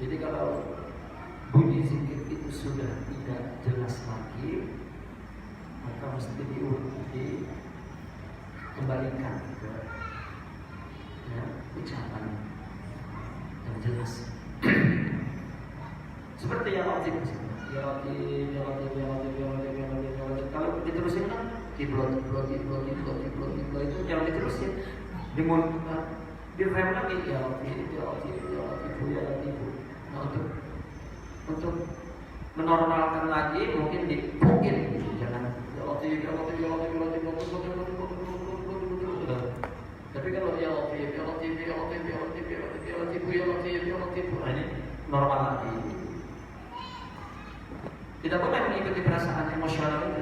Jadi kalau bunyi zikir itu sudah tidak jelas lagi, maka mesti dikembalikan ke ucapan yang jelas. Seperti ya Latif, kalau diterusin kan tiblot itu jangan diterusin, direm lagi ya Latif. Nah, untuk menormalkan lagi mungkin dipukin, jangan ya Latif. Tapi kalau ya Latif, ini normal lagi. Tidak boleh mengikuti perasaan emosional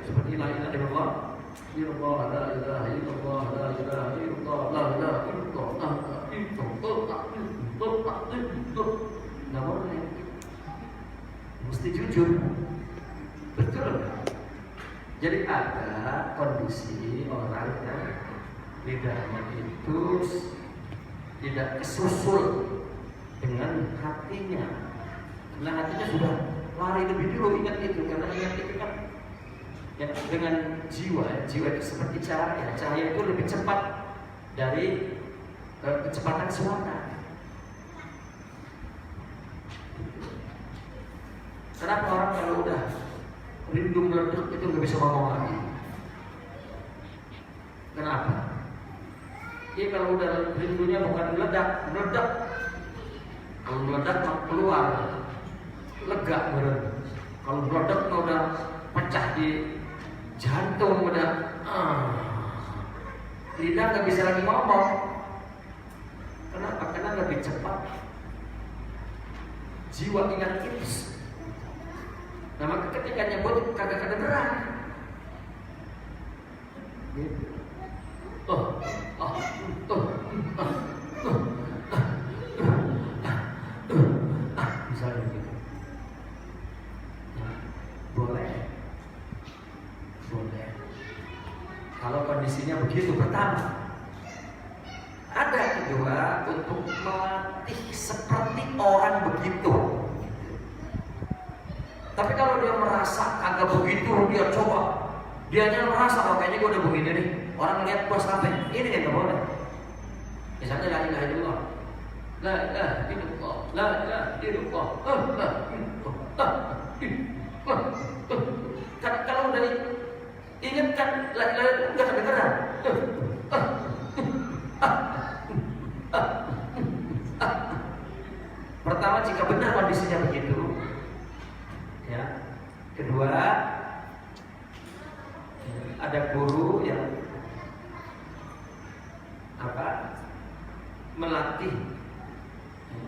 seperti la ilaha illallah, la ilaha illallah, la ilaha illallah, la ilaha illallah, nggak boleh. Mesti jujur, betul. Jadi ada kondisi orang yang lidahnya itu tidak kesusul dengan hatinya, karena hatinya sudah lari lebih dulu. Ingat itu, karena ingat itu kan ya, dengan jiwa itu seperti cahaya itu lebih cepat dari kecepatan suara. Kenapa orang kalau udah rindu meledak itu nggak bisa ngomong lagi? Kenapa? Dia kalau udah rindunya bukan meledak. Kalau meledak keluar, lega bener. Kalau meledak udah pecah di jantung, udah lidah nggak bisa lagi ngomong. Kenapa? Karena lebih cepat jiwa ingat itu. Nah, maka ketika nyebut kagak kedengeran. Gitu. Misalnya gitu. Boleh. Kalau kondisinya begitu, pertama. Ada kedua, untuk melatih seperti orang begitu. Tapi kalau dia merasa agak begitu, dia coba. Dianya merasa, kayaknya gue udah begini nih. Orang lihat gue sampai, ini yang gak boleh. Misalnya la ilaha illallah, la ilaha illallah, la ilaha illallah, kalau udah ingat kan la ilaha illallah gak kedengeran. Pertama, jika benar kondisinya begitu, ya. Kedua, ada guru yang melatih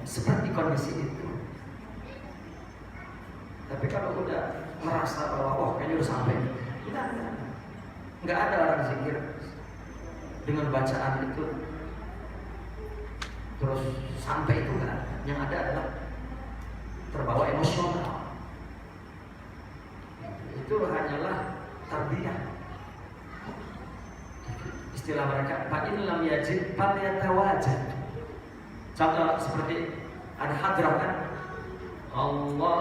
seperti kondisi itu. Tapi kalau udah merasa bahwa kayaknya udah sampai, nggak ada orang zikir dengan bacaan itu terus sampai itu nggak ada. Yang ada adalah terbawa emosional. Itu hanyalah tarbiyah. Istilah mereka, fa in lam yajid falyatawajjad. Contoh seperti ada hadrah kan, Allah.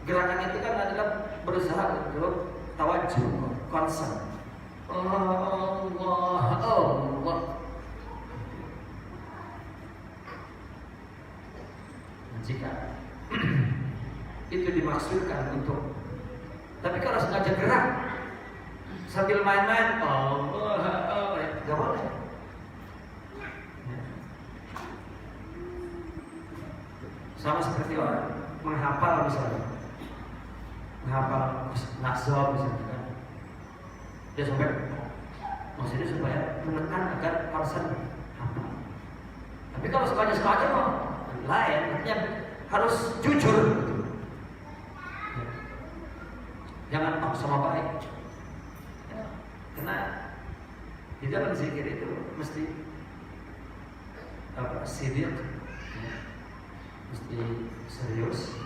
Gerakan itu kan adalah berusaha untuk tawajuh, concern. Allah. Jika itu dimaksudkan untuk, tapi kalau sengaja gerak sambil main-main, nggak boleh. Sama seperti orang menghafal misalnya, menghafal nasob misalnya kan, dia sampai maksudnya supaya menekan agar konsen hafal. Tapi kalau sengaja mau lain, artinya harus jujur. Jangan sama baik. Karena di dalam zikir itu mesti sidik, mesti serius.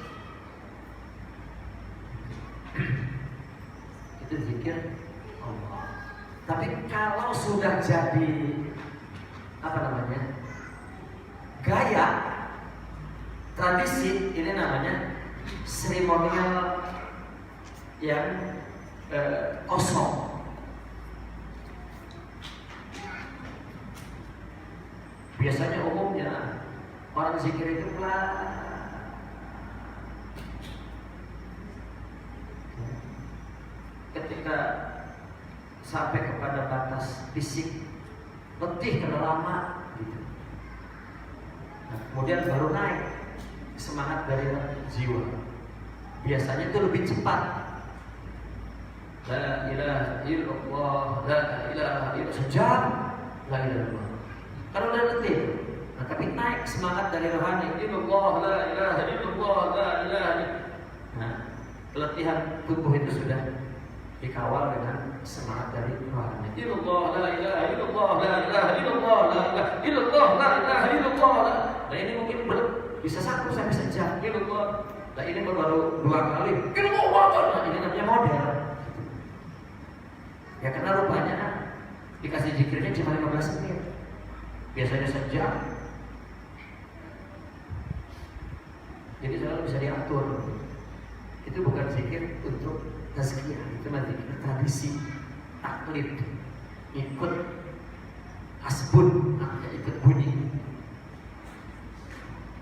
Itu zikir Allah. Tapi kalau sudah jadi gaya, tradisi, ini namanya seremonial yang kosong. Biasanya umumnya orang zikir itu ketika sampai kepada batas fisik letih kalau lama gitu. Nah, kemudian baru naik semangat dari jiwa. Biasanya itu lebih cepat. La ilaha illallah, la ilaha illallah, sejam la ilaha illallah. Kalau udah letih, nah, tapi naik semangat dari rohani, illallah, la ilaha illallah, la ilaha illallah. Nah, latihan tubuh itu sudah dikawal dengan semangat dari rohani. Illallah, la ilaha illallah, la ilaha illallah, la ilaha illallah, la ilaha illallah. Nah, ini mungkin belum bisa 1 sampai sejam. Illallah. Nah, ini baru 2 kali. Illallah. Nah, ini namanya model. Ya karena rupanya dikasih zikirnya cuma 15 menit. Biasanya sejam. Jadi selalu bisa diatur. Itu bukan zikir untuk tazkiyah, itu nanti tradisi, taklid, ikut hasbun, ikut bunyi.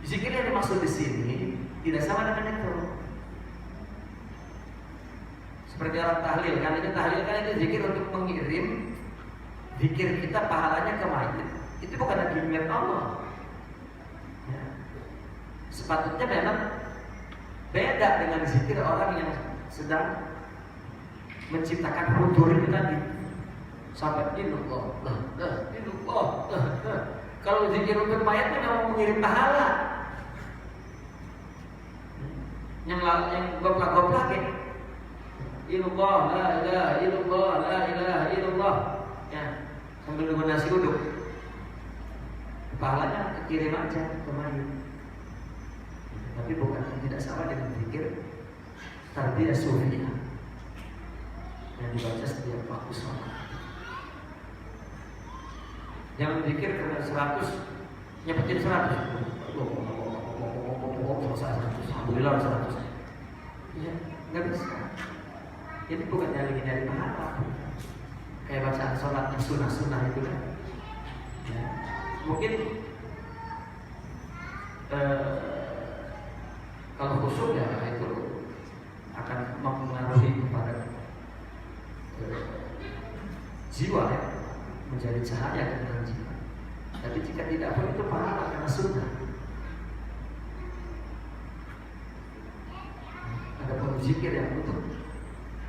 Zikir yang dimaksud di sini tidak sama dengan itu. Seperti orang tahlil, kan itu tahlil kan itu zikir untuk mengirim zikir kita pahalanya ke mayit. Itu bukan lagi ingat Allah. Ya. Sepatutnya memang beda dengan zikir orang yang sedang menciptakan hudur itu tadi. Sampai illallah, illallah. Kalau zikir untuk mayat itu memang mengirim pahala. Yang goplak-goplak ya. Illallah, la ilaha illallah, la ilaha illallah. Ya, sambil nunggu nasi uduk. Pahalanya kekirim aja ke mayat. Tapi bukan, tidak sama dengan zikir tarbiyah sufiyah yang dibaca setiap waktu sholat. Jangan zikir karena 100 nyepetin 100. Selesai 100. Alhamdulillah 100. Ya, nggak bisa. Ini bukan nyari pahala. Kayak bacaan sholat yang sunnah-sunnah itu kan. Ya. Mungkin kalau khusyuk ya itu akan mempengaruhi kepada jiwa ya, menjadi cahaya dalam jiwa. Tapi jika tidak pun itu pahala karena sunnah. Ada pun zikir yang untuk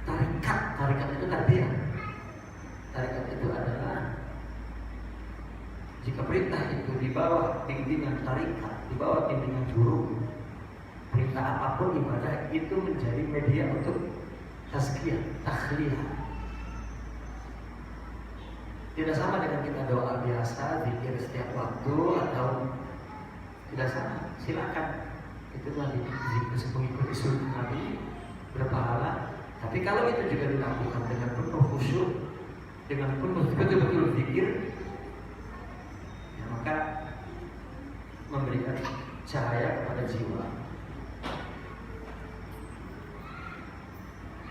tarikat itu tarbiyah. Tarikat itu adalah jika perintah itu di bawah bimbingan tarikat, di bawah bimbingan guru, perintah apapun ibadah itu menjadi media untuk tazkiyah, takhliyah. Tidak sama dengan kita doa biasa, zikir setiap waktu atau tidak sama. Silakan, itu tadi zikir mengikuti sunnah Nabi berpahala. Tapi kalau itu juga dilakukan dengan penuh khusyuk, dengan penuh betul-betul zikir, ya, maka memberikan cahaya kepada jiwa.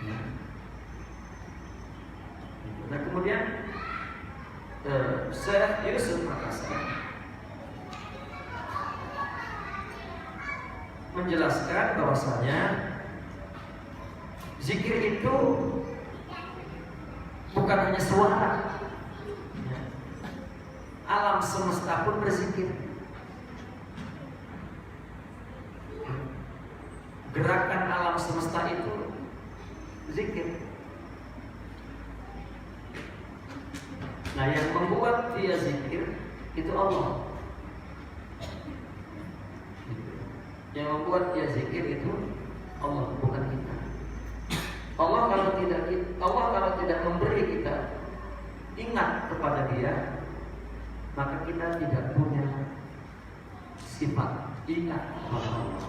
Ya. Nah kemudian Syekh Yusuf Makassar menjelaskan bahwasanya zikir itu bukan hanya suara, ya. Alam semesta pun berzikir. Gerakan alam semesta itu zikir. Nah yang membuat dia zikir itu Allah. Yang membuat dia zikir itu Allah, bukan kita. Allah kalau tidak memberi kita ingat kepada Dia, maka kita tidak punya sifat ingat kepada Allah.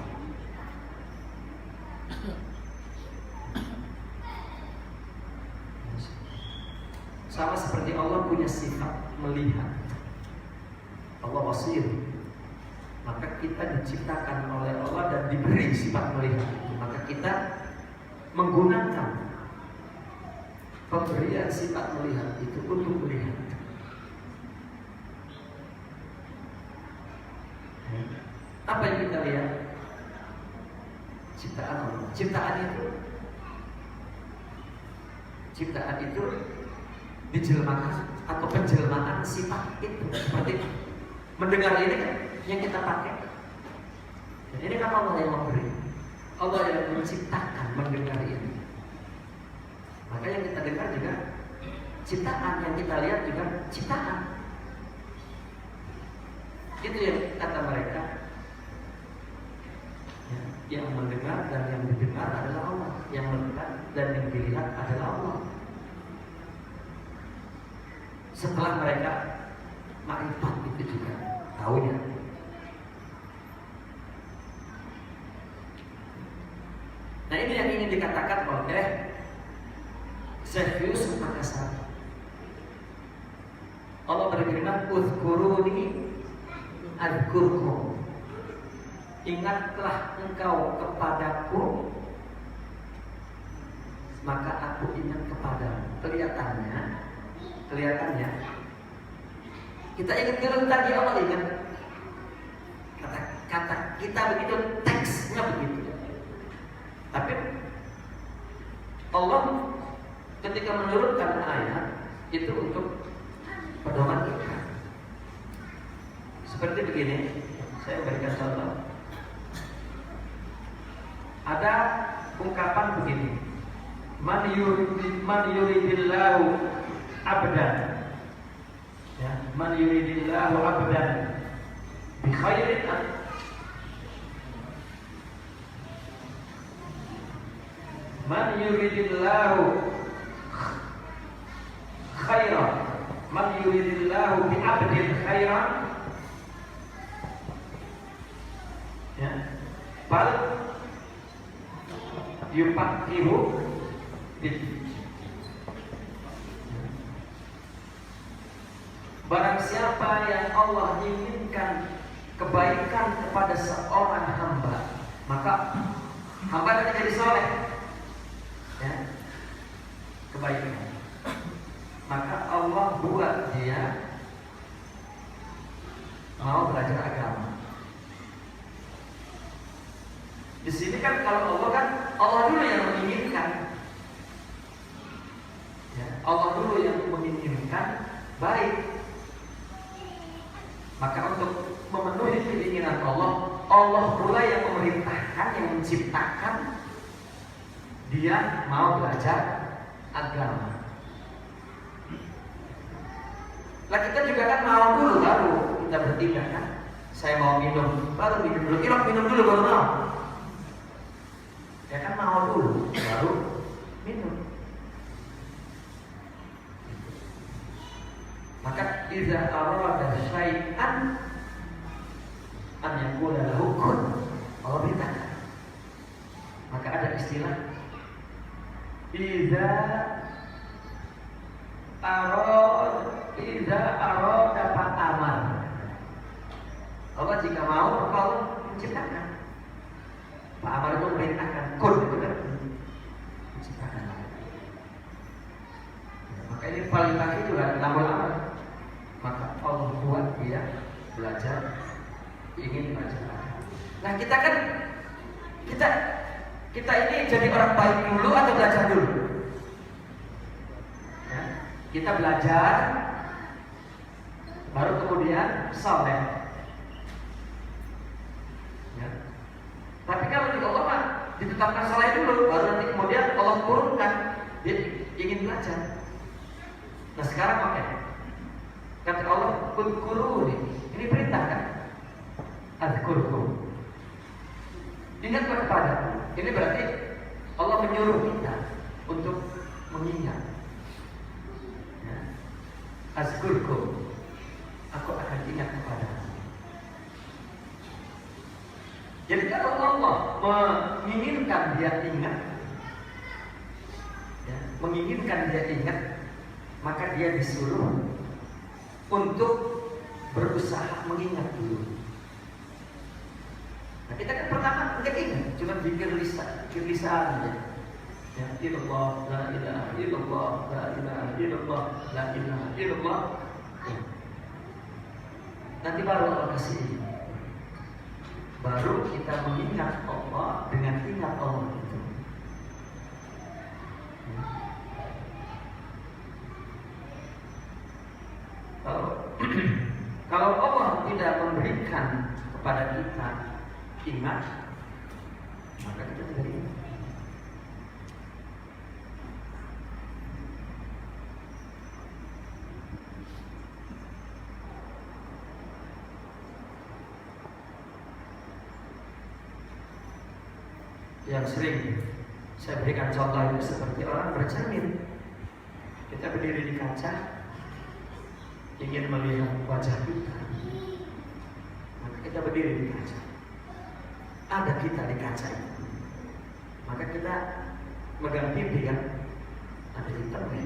sama seperti Allah punya sifat melihat. Allah basir. Maka kita diciptakan oleh Allah dan diberi sifat melihat. Maka kita menggunakan pemberian sifat melihat itu untuk melihat. Apa yang kita lihat? Ciptaan Allah. Ciptaan itu dijelmakan atau penjelmaan sifat itu seperti mendengar ini kan yang kita pakai. Dan ini kan Allah yang memberi. Allah yang menciptakan mendengar ini. Maka yang kita dengar juga ciptaan, yang kita lihat juga ciptaan. Itu yang kata mereka. Yang mendengar dan yang didengar adalah Allah. Yang melihat dan yang dilihat adalah Allah. Setelah mereka makrifat itu juga tahunya. Nah ini yang ingin dikatakan oleh Syekh Yusuf Makassar. Allah berfirman, "Uzkuruni adzkurkum." Ingatlah engkau kepadaku, maka aku ingat kepadamu. Kelihatannya kita ingat dulu tadi Allah ingat. Kata kita begitu, teksnya begitu. Tapi Allah ketika menurunkan ayat itu untuk pedoman kita. Seperti begini, saya berikan contoh. Ada ungkapan begini, man yuridillahu abdan, ya, man yuridillahu abdan bi khairin, man yuridillahu khairan, man yuridillahu bi abdin khairan, ya, bal yufaqihu fid. Barang siapa yang Allah inginkan kebaikan kepada seorang hamba, maka hamba akan jadi soleh, ya, kebaikan. Maka Allah buat dia mau belajar agama. Di sini kan kalau Allah kan Allah dulu yang menginginkan, ya, Allah dulu yang menginginkan baik. Maka untuk memenuhi keinginan Allah, Allah pula yang memerintahkan, yang menciptakan dia mau belajar agama. Lah kita juga kan mau dulu baru kita bertindak kan. Saya mau minum, baru minum dulu. Kira minum dulu baru mau. Ya kan mau dulu baru minum. Maka idza arada syai'an an yakuna lahu kun. Allah beritakan. Maka ada istilah idza arada fa'amal. Allah jika mau maka Allah menciptakan. Pak Amal itu memerintahkan, kun itu kan menciptakan. Maka ini paling pagi juga lama-lama. Maka Allah buat dia belajar, ingin belajar. Nah kita kan kita ini jadi orang baik dulu atau belajar dulu? Ya, kita belajar, baru kemudian saleh. Ya. Tapi kalau di Allah mah ditetapkan saleh dulu, baru nanti kemudian Allah turunkan dia ingin belajar. Nah sekarang makanya kata Allah udkuruni, ini perintah kan? Adzkurkum, ingatlah kepadaku. Ini berarti Allah menyuruh kita untuk mengingat. Ya. Adzkurkum, aku akan ingat kepadamu. Jadi kalau Allah menginginkan dia ingat, ya, menginginkan dia ingat, maka dia disuruh untuk berusaha mengingat dulu. Nah, kita kan pertama nggak ingat, cuma zikir lisan aja. Ya, illallah, la ilaha illallah, la ilaha illallah, la ilaha illallah. Ya. Nanti baru Allah kasih. Baru kita mengingat Allah dengan ingat Allah itu. Kalau Allah tidak memberikan kepada kita ingat, maka kita tidak ingat. Yang sering saya berikan contoh itu seperti orang bercermin. Kita berdiri di kaca, ingin melihat wajah kita, maka kita berdiri di kaca. Ada kita di kaca itu, maka kita megang pipi kan, ada hitamnya.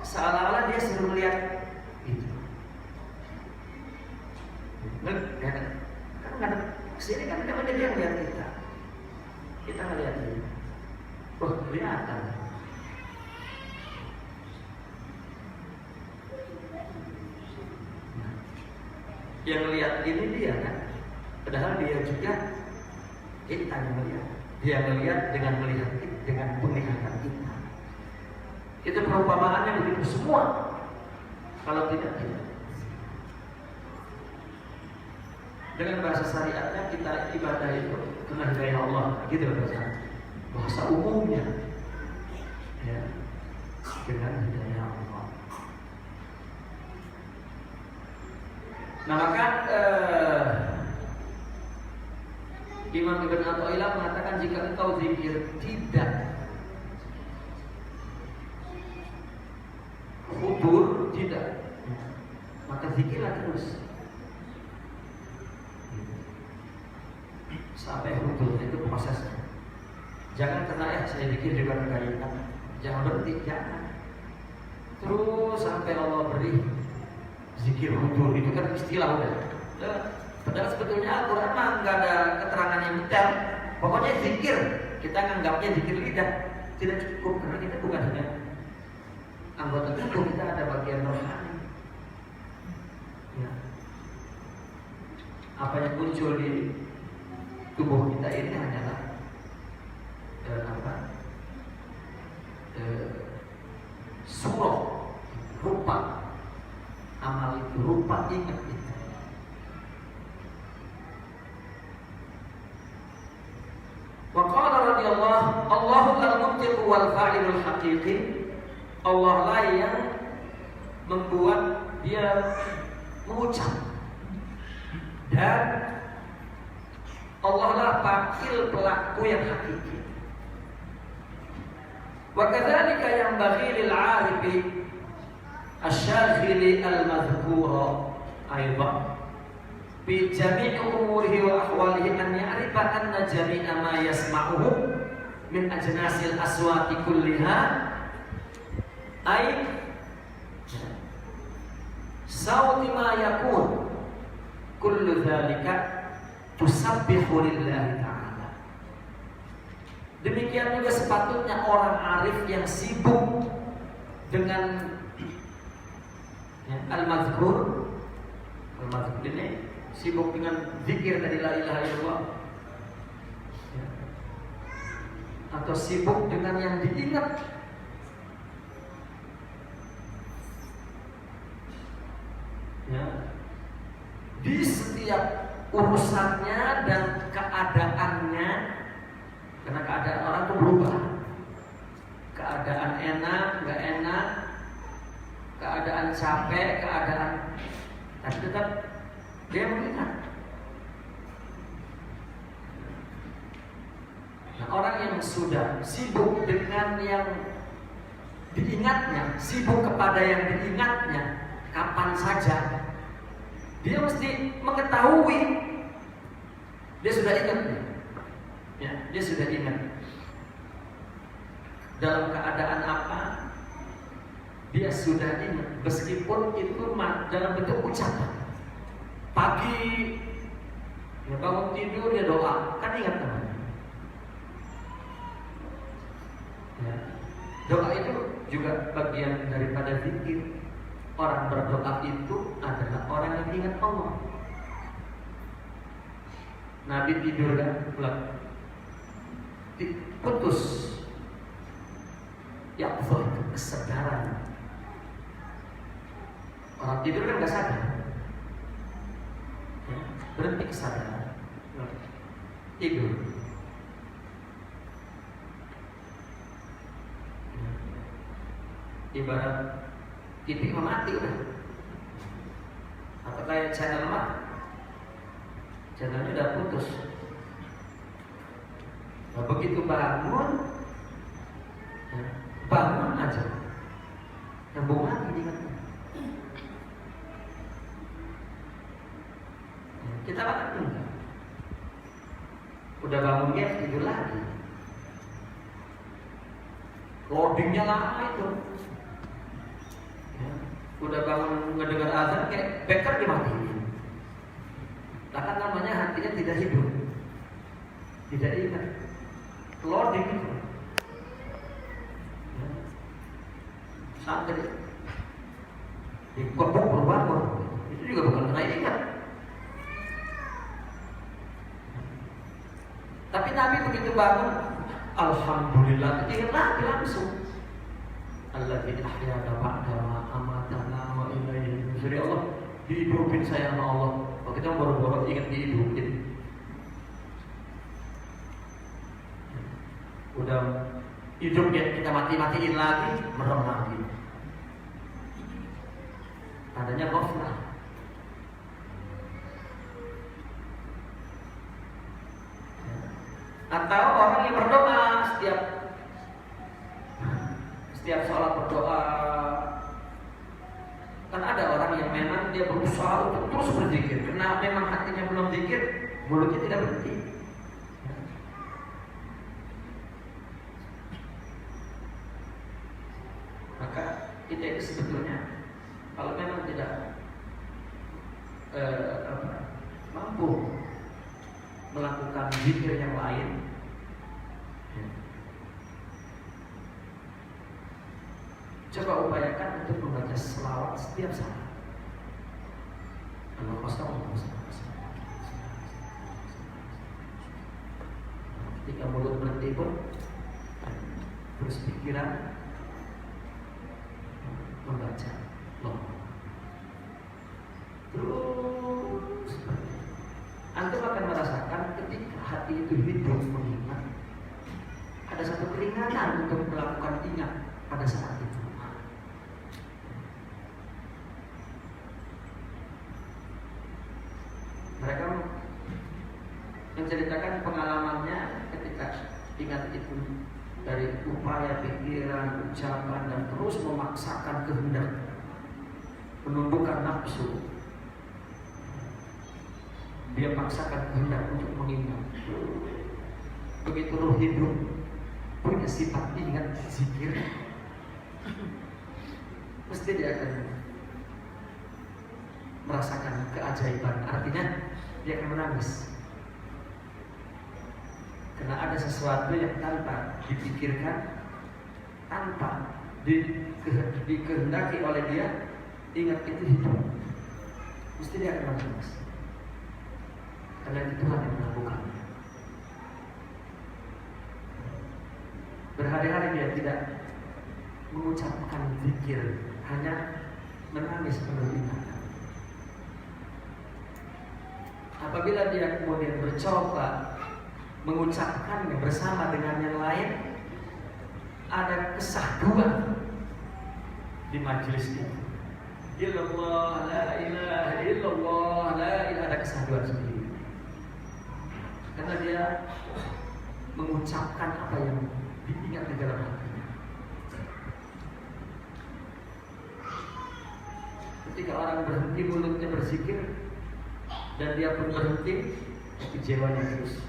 Seolah-olah dia suruh melihat itu. Kan ada kesini kan dia melihat kita. Kita melihat dia. Wah, kelihatan. Yang lihat ini dia kan, padahal dia juga kita yang melihat. Dia melihat dengan penglihatan kita. Itu perumpamaannya begitu semua. Kalau tidak. Dengan bahasa syariatnya kita ibadah itu dengan hidayah Allah, gitu bahasa umumnya, ya, dengan hidayah Allah. Nah maka Imam Ibn Athaillah mengatakan jika engkau zikir tidak hudur, tidak, maka zikirlah terus sampai hudur. Itu prosesnya. Jangan kena saya zikir juga kekayaan. Jangan berhenti, jangan. Terus sampai Allah beri zikir hudur. Itu kan istilah udah. Padahal sebetulnya Al-Quran mah nggak ada keterangan yang detail. Pokoknya zikir, kita nganggapnya zikir lidah tidak cukup karena kita bukan hanya anggota tubuh, kita ada bagian rohani. Ya. Apa yang muncul di tubuh kita ini hanyalah surah, rupa amal itu, rupa ingat itu. Wa qala radhiyallahu Allahu al-muntiq wal fa'ilul haqiqi. Allah lah yang membuat dia mengucap, dan Allah lah pakil pelaku yang hakiki. Wa kadzalika yanbaghi lil 'arifi asy-syaghili al-madhkura aidan bi jami'i umurihi wa ahwalihi an ya'rifa anna jami'a ma yasma'uhu min ajnasil aswati kulliha ay sawti ma yakun kullu dzalika tusabbihu lillahi ta'ala. Demikian juga sepatutnya orang arif yang sibuk dengan al-madhkur. Al-madhkur ini sibuk dengan zikir dari la ilaha illallah, atau sibuk dengan yang diingat. Ya. Di setiap urusannya dan keadaannya, karena keadaan orang itu berubah. Keadaan enak, nggak enak, keadaan capek, tapi tetap dia mengingat. Nah, orang yang sudah sibuk dengan yang diingatnya, sibuk kepada yang diingatnya, kapan saja dia mesti mengetahui, dia sudah ingat, ya, dia sudah ingat dalam keadaan apa, dia sudah ingat, meskipun itu dalam bentuk ucapan. Pagi dia bangun tidur, dia doa, kan ingat namanya. Ya. Doa itu juga bagian daripada zikir. Orang berdoa itu adalah orang yang ingat Allah. Nabi tidur kan, putus. Ya Allah, itu kesadaran. Orang tidur kan nggak sadar. Ya, berhenti kesadaran. Tidur. Ibarat TV mati udah. Atau kayak channelnya udah putus. Nah, begitu bangun aja, nyambung lagi ingatnya. Kita kan enggak. Udah bangun dia tidur lagi. Loadingnya lama itu. Udah bangun ngedengar azan kayak beker dimatiin. Lah kan namanya hatinya tidak hidup, tidak ingat. Loading itu. Sampai dikepuk berbangun, itu juga bukan kena ingat. Tapi Nabi begitu bangun, alhamdulillah, ingat lagi langsung. Alladzi ahyana ba'da ma amatana wa ilaihi nusyur. Allah dihidupin saya sama Allah. Kalau kita baru-baru ingat dihidupin, udah hidup ya kita mati-matiin lagi, merem lagi. Adanya ghaflah. Atau orang yang berdoa setiap sholat berdoa. Kan ada orang yang memang dia berusaha untuk terus berzikir, karena memang hatinya belum zikir, mulutnya tidak berhenti. Maka kita itu sebetulnya kalau memang tidak mampu melakukan zikir yang lain, coba upayakan untuk membaca selawat setiap saat. Ketika mulut berhenti pun terus pikiran membaca terus. Antum akan merasakan ketika hati itu hidup mengingat, ada satu keringanan untuk melakukan ingat pada saat itu. Mereka menceritakan pengalamannya ketika ingat itu, dari upaya pikiran, ucapan, dan terus memaksakan kehendak, menundukkan nafsu. Dia paksakan kehendak untuk mengingat. Begitu roh hidup, punya sifat ingat zikir, pasti dia akan merasakan keajaiban. Artinya dia akan menangis, karena ada sesuatu yang tanpa dipikirkan, tanpa dikehendaki oleh dia, ingat itu hidup, mesti dia akan menangis. Karena itu Tuhan yang melakukannya. Berhari-hari dia tidak mengucapkan zikir, hanya menangis penuh ingatan. Apabila dia kemudian bercoba mengucapkannya bersama dengan yang lain, ada kesahduan di majelis itu. Illallah, la ilaha illallah, la ilaha, ada kesahduan sendiri. Karena dia mengucapkan apa yang diingat di dalam hatinya. Ketika orang berhenti mulutnya berzikir dan dia pun berhenti, tapi jiwanya terus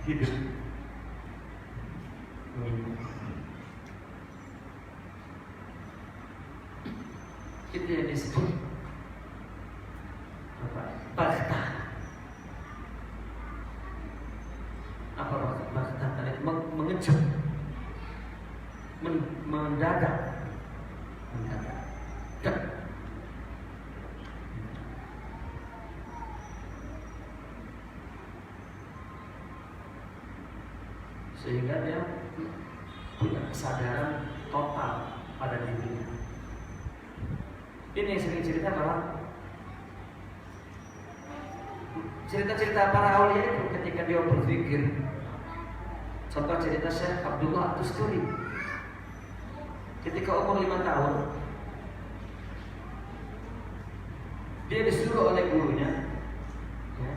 hidup. Itu yang disebut apa? Baghtah. Apa baghtah tadi? Mengejut, mendadak. Sehingga dia punya kesadaran total pada dirinya. Ini yang sering cerita bahwa cerita-cerita para aulia itu ketika dia berpikir. Contoh cerita Syekh Abdullah Tusturi. Ketika umur 5 tahun, dia disuruh oleh gurunya ya,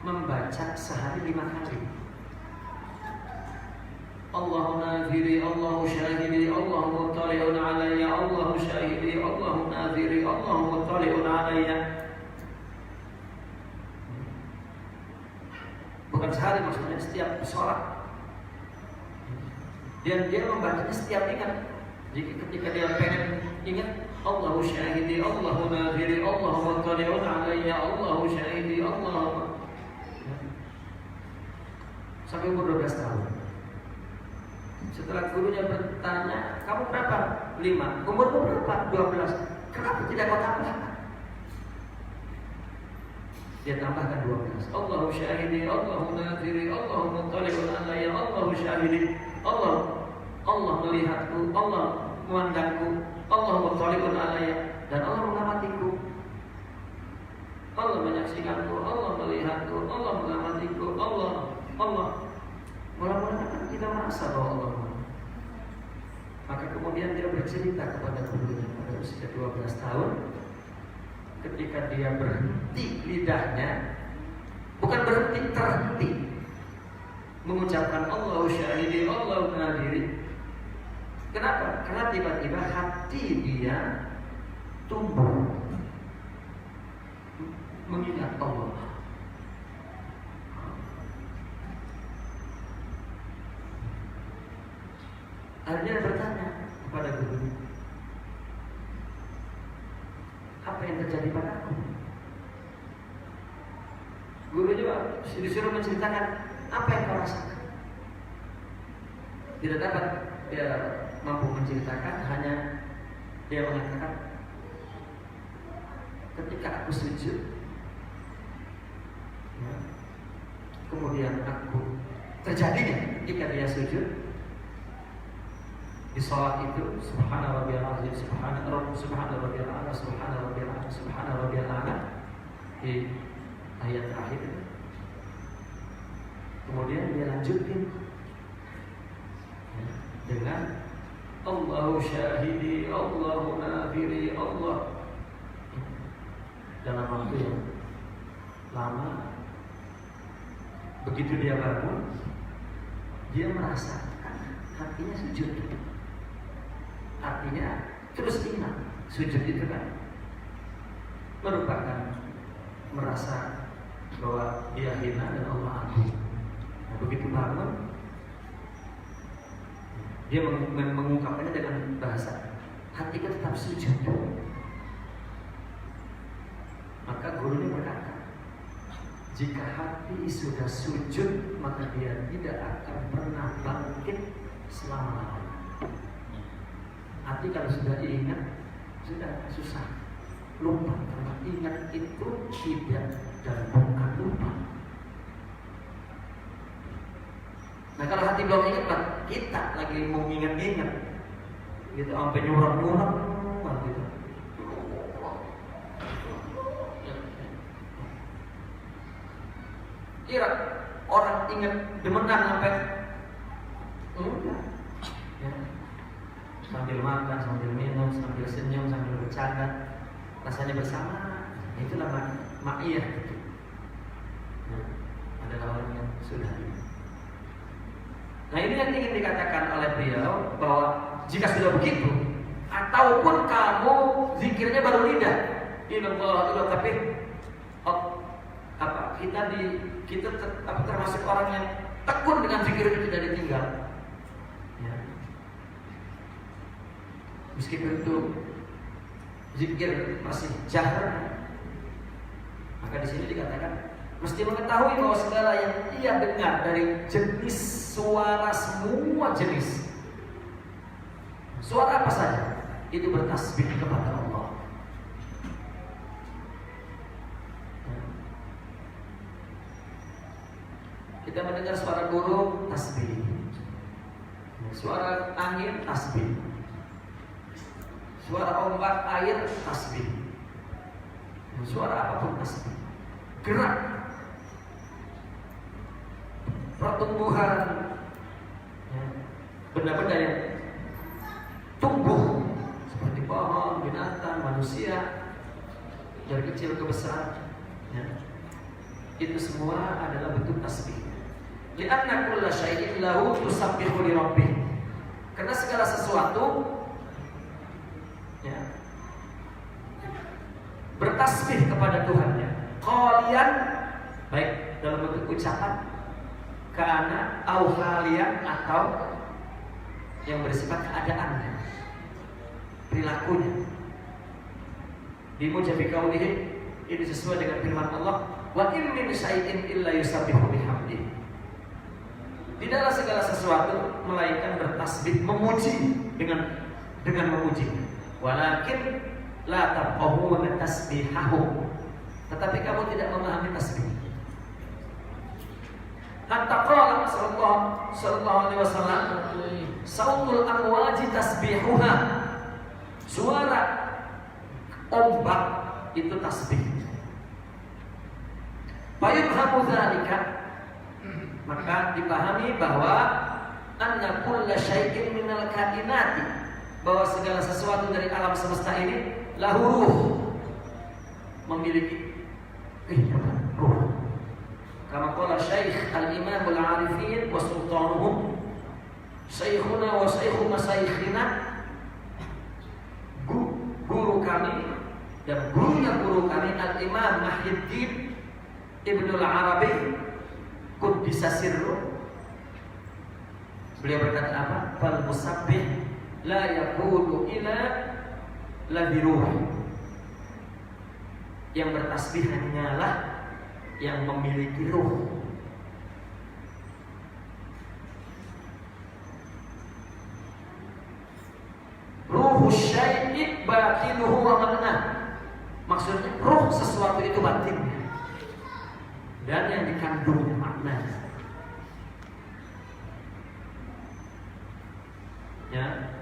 membaca sehari 5 kali. Allahu nadhiri, Allahu syahidi, Allahu muttali'un alayya, Allahu syahidi, Allahu nadhiri, Allahu muttali'un alayya. Bukan sehari, maksudnya setiap sholat. Dan dia membacanya setiap ingat. Jika ketika dia pengen ingat, Allahu syahidi, Allahu nadhiri, Allahu muttali'un alayya, Allahu syahidi, Allahu. Sampai umur 12 tahun. Setelah gurunya bertanya, kamu berapa? 5. Umurmu berapa? 12. Kenapa tidak kau tambahkan? Dia tambahkan 12. Allahu syahidi, Allahu nadhiri, Allahu muttali'un alayya, Allahu syahidi, Allah melihatku, Allah memandangku, Allah muttali'un alayya, dan Allah mengamatiku. Allah menyaksikanku, Allah melihatku, Allah mengamatiku, Allah. Mula-mula kita merasa bahwa Allah. Maka kemudian dia bercerita kepada gurunya pada usia 12 tahun, ketika dia berhenti lidahnya, bukan berhenti, terhenti mengucapkan Allahu syahidi, Allahu nadhiri. Kenapa? Karena tiba-tiba hati dia tumbuh mengingat Allah. Akhirnya bertanya kepada gurunya, apa yang terjadi padaku? Guru juga disuruh menceritakan apa yang kau rasakan. Tidak dapat dia mampu menceritakan, hanya dia mengatakan, ketika aku sujud, ya, kemudian aku terjadinya ketika dia sujud di salat itu, subhana rabbiyal azim, subhana rabbiyal a'la, subhana rabbiyal a'la, subhana rabbiyal a'la, di ayat terakhir. Kemudian dia lanjutkan ya, dengan Allahu syahidi, Allahu nadhiri, Allah. Dalam waktu yang lama, begitu dia bangun, dia merasakan hatinya sujud. Artinya terus ingat sujud itu kan merupakan merasa bahwa dia hina dan Allah agung. Nah, begitu bangun, dia mengungkapkannya dengan bahasa hatinya tetap sujud. Maka gurunya berkata, jika hati sudah sujud, maka dia tidak akan pernah bangkit selama-lamanya. Hati kalau sudah diingat, sudah susah lupa. Karena ingat itu tidak dan bukan lupa. Nah kalau hati belum ingat, kan kita lagi mau ingat-ingat, gitu sampai nyurat-nyurat, gitu. Kira orang ingat demenan sampai ya. Sambil makan, sambil minum, sambil senyum, sambil bercanda, rasanya bersama. Itulah ma'iyah gitu. Nah, adalah orang yang sudah ingat. Nah ini yang ingin dikatakan oleh beliau, bahwa jika sudah begitu, ataupun kamu zikirnya baru lidah, ilallah, tapi kita termasuk orang yang tekun dengan zikir itu tidak ditinggal. Ya. meskipun itu zikir masih jahar, maka di sini dikatakan mesti mengetahui bahwa segala yang ia dengar dari jenis suara, semua jenis suara apa saja itu bertasbih kepada Allah. Kita mendengar suara burung, tasbih. Suara angin, tasbih. Suara ombak air, tasbih. Suara apapun, tasbih. Gerak, pertumbuhan, benda-benda yang tumbuh seperti pohon, binatang, manusia, dari kecil ke besar, itu semua adalah bentuk tasbih. Li'anna kulla syai'in lahu tusabbihu li rabbih. Karena segala sesuatu bertasbih kepada Tuhannya. Qalian, baik dalam bentuk ucapan, kana au halian, atau yang bersifat keadaannya, perilakunya. Dimujabi qaulihi, ini sesuai dengan firman Allah, wa in min syai'in illa yusabbihu bihamdihi. Tidaklah segala sesuatu melainkan bertasbih, memuji dengan memuji. Walakin la tafqahuna tasbihahum, tetapi kamu tidak memahami tasbih. Hatta qala sallallahu alaihi wasallam, sautul amwaji tasbihuha, suara ombak itu tasbih. Fayubhamu dzalika, maka dipahami bahwa anna kulla syai'in minal kainati, bahwa segala sesuatu dari alam semesta ini lahu ruh, memiliki kehidupan, ruh. Kama qala Syekh al-Imam al-Arifin wa sultanuhum, Syekhuna wa Syekhu masaikhina, guru kami dan gurunya guru kami Al-Imam Muhyiddin Ibnu al-Arabi Quddisa sirruh. Beliau berkata apa? Fal musabbih la yakunu ila la biruh. Yang bertasbih hanyalah yang memiliki ruh. Ruhu syai'i batinuhu wa ma'na. Maksudnya ruh sesuatu itu batinnya dan yang dikandungnya makna. Ya.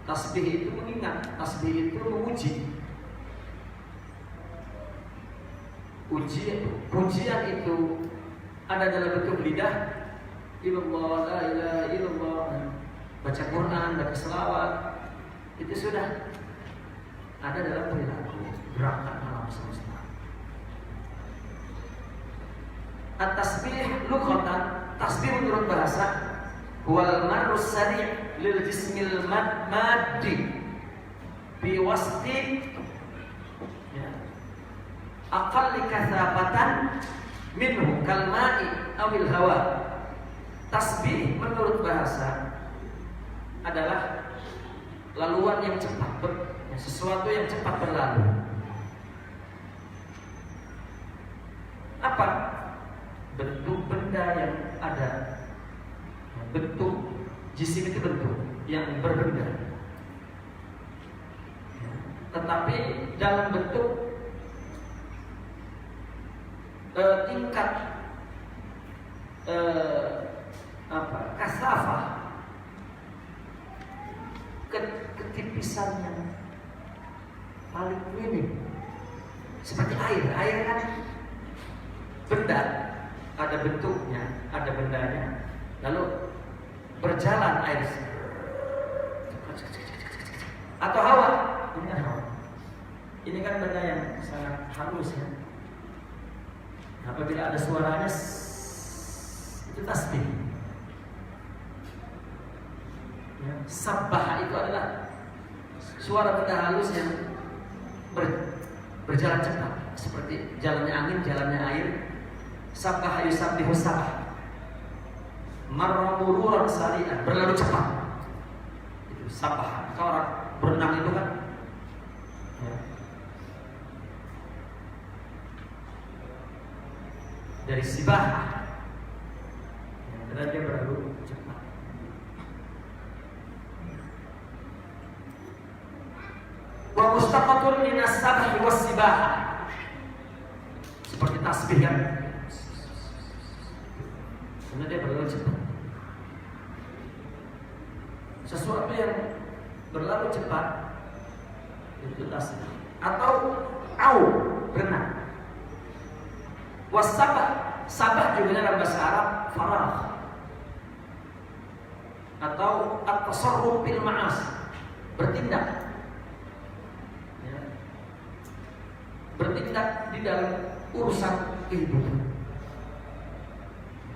Tasbih itu mengingat, tasbih itu memuji. Pujian itu ada dalam bentuk lidah, illallah, la ilaha illallah, baca Quran, baca selawat, itu sudah ada dalam perilaku gerakan alam semesta. At-tasbih lughatan, tasbih menurut bahasa, huwal marrus sari' lil jismil maddi bi wasti aqalli kathafatan minhu kal ma'i awil hawa. Tasbih menurut bahasa adalah laluan yang cepat, sesuatu yang cepat berlalu. Apa? Bentuk benda yang ada. Bentuk jisim itu bentuk yang berbeda, tetapi dalam bentuk tingkat kasafah, ketipisan yang paling minim, seperti air. Air kan benda, ada bentuknya, ada bendanya, lalu berjalan air. Atau hawa, ini kan hawa. Ini kan benda yang sangat halus ya. Apabila ada suaranya, itu tasbih. Ya, sabbah itu adalah suara benda halus yang berjalan cepat, seperti jalannya angin, jalannya air. Sabbah yusabbihu sabah. marra mururan sari'an, berlalu cepat. Itu sabah. Kalau orang berenang itu kan ya, dari sibah, ya, dia berlalu cepat. Wa mustaqatun minas sabhi was sibah, seperti tasbih kan, karena dia berlalu cepat. Sesuatu yang berlalu cepat itu tasbih. Atau au, berenang. Wasabah, sabah juga dalam bahasa Arab farah, atau at-tasarruf bil ma'as, bertindak. Ya. Bertindak di dalam urusan kehidupan.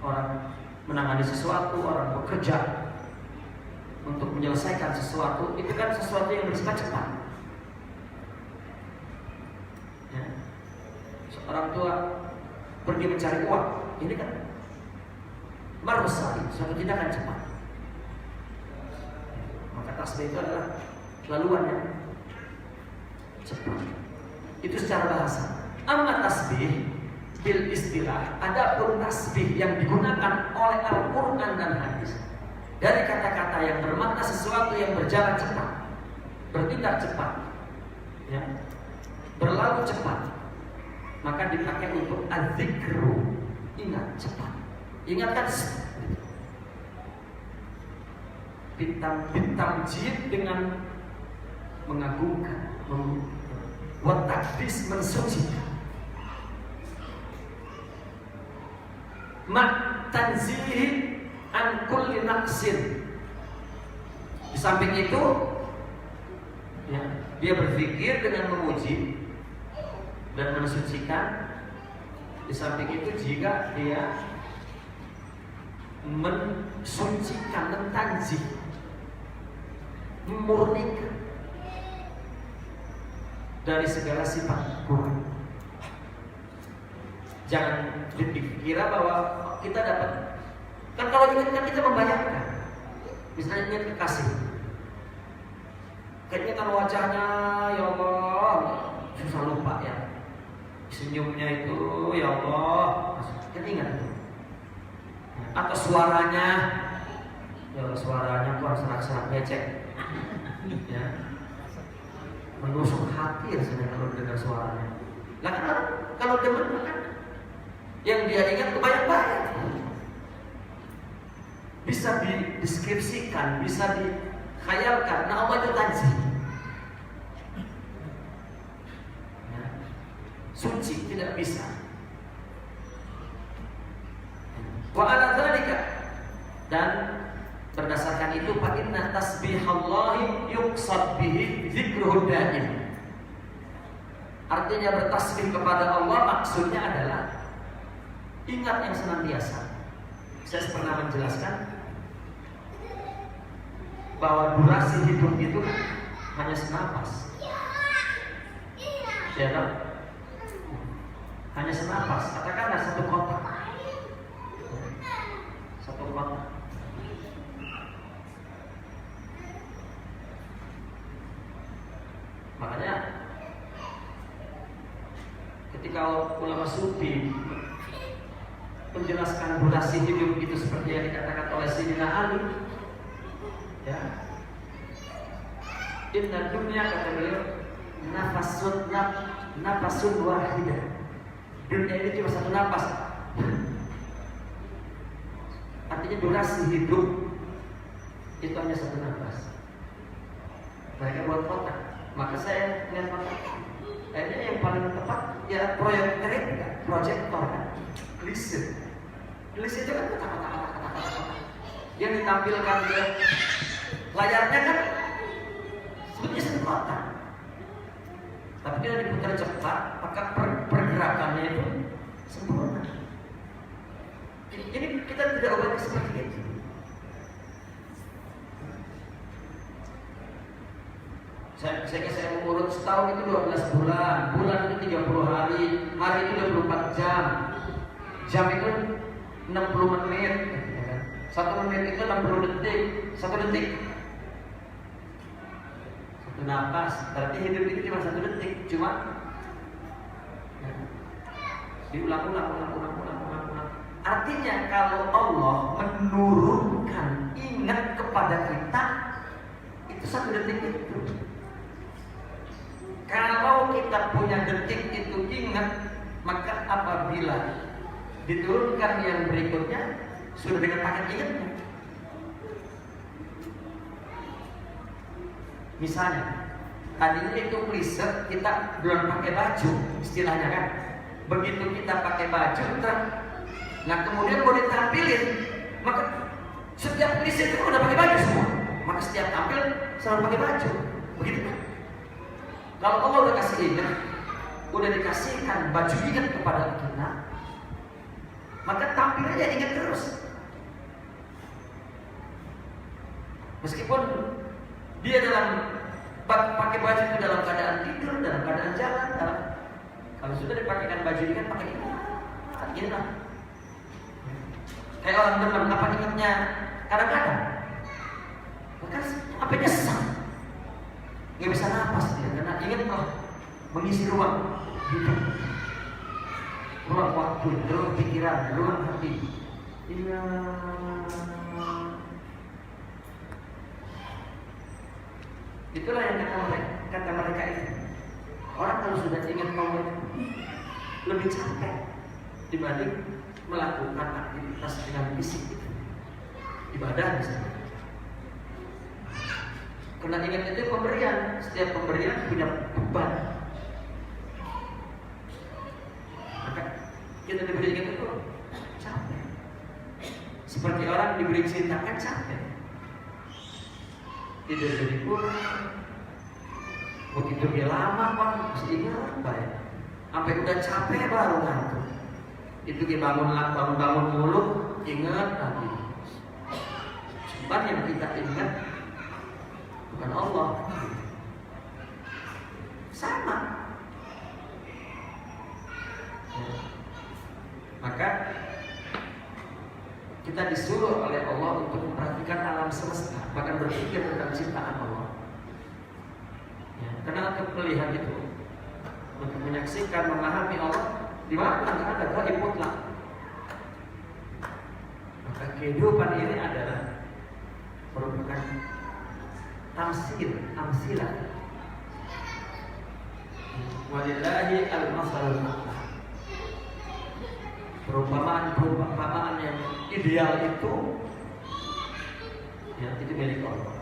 Orang menangani sesuatu, orang bekerja untuk menyelesaikan sesuatu, itu kan sesuatu yang bersifat cepat. Ya. Seorang tua pergi mencari uang, ini kan marusali, suatu tindakan cepat. Maka tasbih itu adalah laluan yang cepat. Itu secara bahasa. Amma tasbih bil istilah, adapun tasbih yang digunakan oleh Al-Quran dan hadis, dari kata-kata yang bermakna sesuatu yang berjalan cepat, bertindak cepat, ya, berlalu cepat, maka dipakai untuk adzikru, ingat cepat, ingatkan bintang jid dengan mengagungkan, wa takdis, mensucikan, ma tanzihi an kulli naqsin. Di samping itu, ya, dia berpikir dengan memuji dan mensucikan. Di samping itu jika dia mensucikan, mentanzih, memurnikan dari segala sifat kurang. Jangan dikira bahwa kita dapat. Kan kalau ingat kan kita membayangkan, misalnya ingat kekasih, kayaknya kan wajahnya, ya Allah, susah lupa ya, senyumnya itu, ya Allah, kan ingat itu. Atau suaranya, ya Allah, suaranya kok serak-serak becek, ya, menusuk hati rasanya kalau dengar suaranya. Lah kan kalau demen kan, yang dia ingat kebayang-bayang. Bisa dideskripsikan, bisa dikhayalkan. Nah, apa itu tanzih? Ya. Suci tidak bisa. Wa ala dzalika, dan berdasarkan itu fa inna tasbihallahi yuqsad bihi dzikruhu daim. Artinya bertasbih kepada Allah maksudnya adalah ingat yang senantiasa. Saya pernah menjelaskan bahwa durasi hidup itu hanya senapas. Ya kan? Hanya senapas. Katakanlah satu kotak. Satu kotak. Makanya ketika ulama sufi menjelaskan durasi hidup itu seperti yang dikatakan oleh Sayyidina Ali, ya, inna dunya, kata beliau, nafasun wahidah. Dunia ini cuma satu napas. Artinya durasi hidup itu hanya satu napas. Mereka buat kotak, maka saya lihat kotak. Akhirnya yang paling tepat ya proyektor kan, listrik. Tulis itu kan kata-kata yang ditampilkan di layarnya kan sebetulnya satu kotak, tapi kita diputar cepat, maka pergerakannya itu sempurna. Ini kita tidak ubah seperti itu. Saya mengurut setahun itu 12 bulan, bulan itu 30 hari, hari itu 24 jam, jam itu 60 menit, 1 menit itu 60 detik. 1 detik 1 napas. Berarti hidup itu cuma 1 detik. Cuma diulang-ulang. Artinya kalau Allah menurunkan ingat kepada kita, itu 1 detik itu. Kalau kita punya detik itu ingat, maka apabila diturunkan yang berikutnya sudah dengan paket ingatnya. Misalnya tadinya itu klise, kita belum pakai baju istilahnya kan. Begitu kita pakai baju, nah kemudian mau ditampilin, maka setiap klise itu udah pakai baju semua. Maka setiap tampil selalu pakai baju. Begitu kan? Kalau Allah udah kasih ingat, udah dikasihkan baju ingat kepada kita, maka tampilnya ingat terus. Meskipun dia dalam pakai baju itu dalam keadaan tidur, dalam keadaan jalan, kalau sudah dipakaikan baju ingat, pakai ingat. Kayak orang demam, apa ingatnya kadang-kadang, maka apa nyesal, nggak bisa napas dia, karena ingat mengisi ruang hidup, ruang waktu, ruang pikiran, ruang hati. Iya. Itulah yang kata mereka itu. Orang kalau sudah ingat Allah lebih capek dibanding melakukan aktivitas dengan fisik itu. Ibadah misalnya. Karena ingat itu pemberian, setiap pemberian punya beban. Maka kita diberi ingat itu capek. Seperti orang diberi cinta kan capek. Tidur jadi kurang. Mau tidur dia lama kan, masih ingat ya. Sampai udah capek baru ngantuk. Itu dia bangun mulu, ingat lagi. Cuman yang kita ingat bukan Allah. Sama. Maka kita disuruh oleh Allah untuk memperhatikan alam semesta, bahkan berpikir tentang ciptaan Allah. Karena untuk melihat itu, untuk menyaksikan, memahami Allah, di mana nggak ada gaib mutlak. Maka kehidupan ini adalah merupakan tamsilah. Walillahi al-masalul a'la. Perumpamaan yang ideal itu, ya itu milik Allah.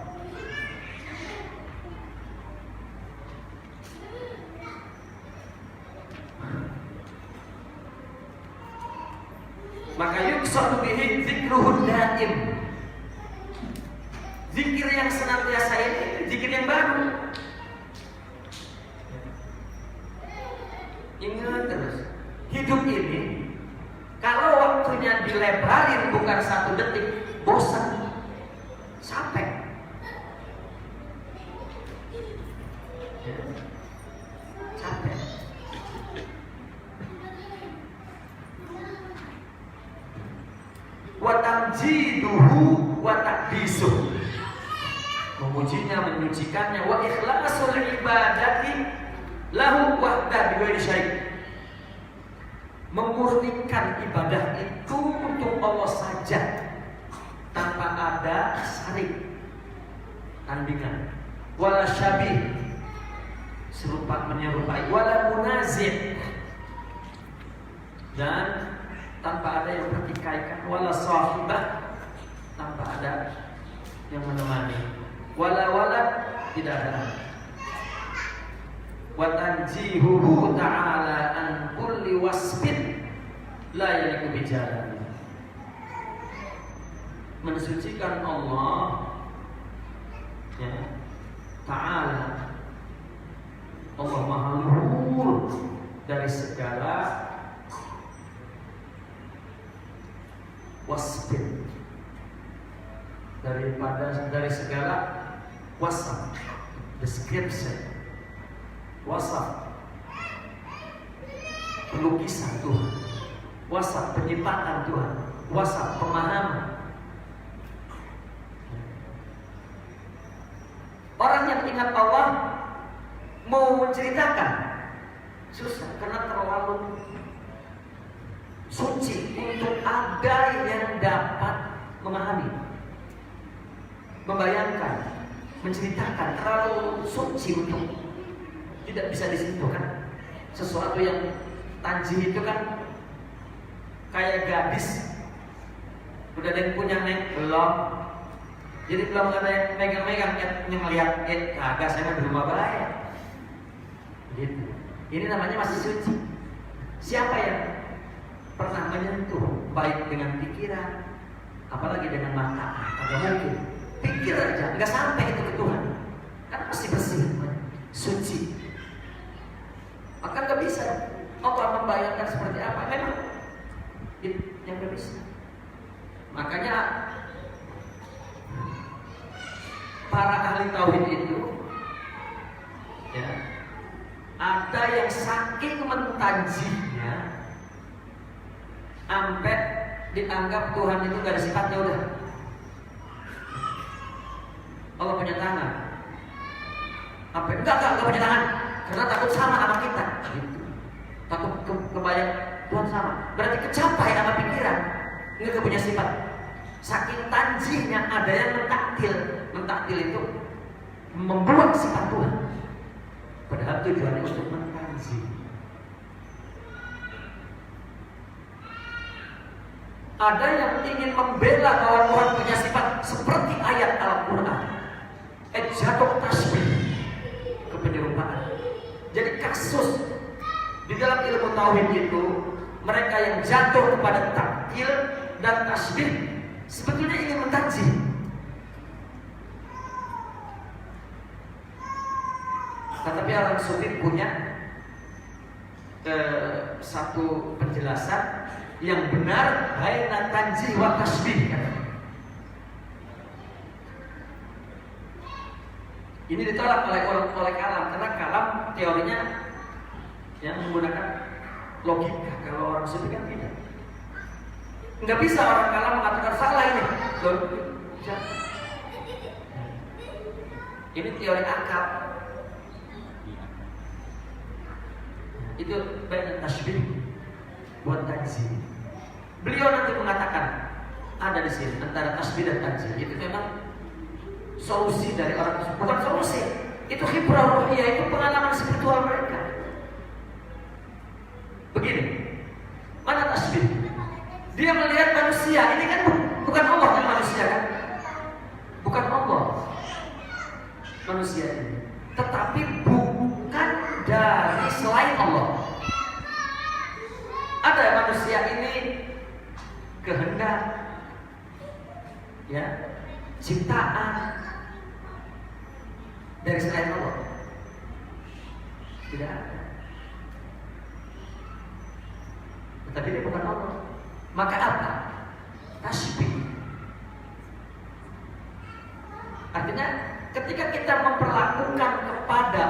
Maka yuksadu bihi zikruhud daim. Zikir yang senantiasa ini zikir yang baru. Ingat terus, hidup ini kalau waktunya dilebarin bukan 1 detik, bosan, capek. Capek. Wa tamjiduhu wa taqdisuh, memujinya, menyucikannya, wa ikhlasul ibadati lahu wahda bighairi syarika, memurnikan ibadah itu untuk Allah saja tanpa ada syarik, tandingan, wala syabih, serupa menyerupai, wala munazir, dan tanpa ada yang bertikaikan, wala sahibah, tanpa ada yang menemani, wala tidak ada. Wa tanjihuhu ta'ala an kulli wasfin la yaliku bijalali, mensucikan Allah ya, ta'ala, Allah maha luhur dari segala wasfin, dari segala wasaf, description, wasaf pelukisan Tuhan, wasaf penciptaan Tuhan, wasaf pemahaman, mengingat Allah, mau menceritakan susah karena terlalu suci untuk ada yang dapat memahami, membayangkan, menceritakan. Terlalu suci untuk tidak bisa disentuh kan. Sesuatu yang tanjih itu kan kayak gadis, udah ada yang punya nek belum, jadi belum ada yang megang-megang yang ngeliat kagak, saya di rumah bahaya gitu. Ini namanya masih suci. Siapa yang pernah menyentuh baik dengan pikiran, apalagi dengan mata? Kagak mungkin. Pikir aja, nggak sampai itu ke Tuhan. Kan masih bersih, suci. Maka nggak bisa Allah membayangkan seperti apa. Memang itu yang nggak bisa. Makanya para ahli tauhid itu, ya, ada yang saking mentanjinya sampai dianggap Tuhan itu gak ada sifatnya udah. Allah punya tangan. Sampai enggak punya tangan karena takut sama kita. Gitu. Takut kebayang Tuhan sama. Berarti kecapai sama pikiran. Enggak punya sifat. Saking tanjihnya ada yang mentaktil. Mentaktil itu membuat sifat Tuhan. Padahal tujuannya untuk mentanzih. Ada yang ingin membela bahwa Tuhan punya sifat seperti ayat Al-Quran, jatuh tasbih ke penyerupaan. Jadi kasus di dalam ilmu tauhid itu, mereka yang jatuh kepada taktil dan tasbih sebetulnya ingin mentanzih. Tetapi orang sufi punya satu penjelasan yang benar, baina tanzih wa tasbih. Ini ditolak oleh kalam, karena kalam teorinya yang menggunakan logika. Kalau orang sufi kan tidak. Nggak bisa orang kalam mengatakan salah ini. Ini teori akal. Itu baina tasbih buat tanzih. Beliau nanti mengatakan ada di sini antara tasbih dan tanzih. Itu memang solusi dari orang, bukan solusi. Itu khibrah ruhiyah, itu pengalaman spiritual mereka. Begini, mana tasbih? Dia melihat manusia, ini kan bukan Allah yang manusia kan? Bukan Allah manusia ini, tetapi bukan dari selain Allah. Ada manusia ini kehendak, ya, ciptaan dari selain Allah. Tidak ada. Tetapi dia bukan Allah. Maka apa? Tasbih. Artinya ketika kita memperlakukan kepada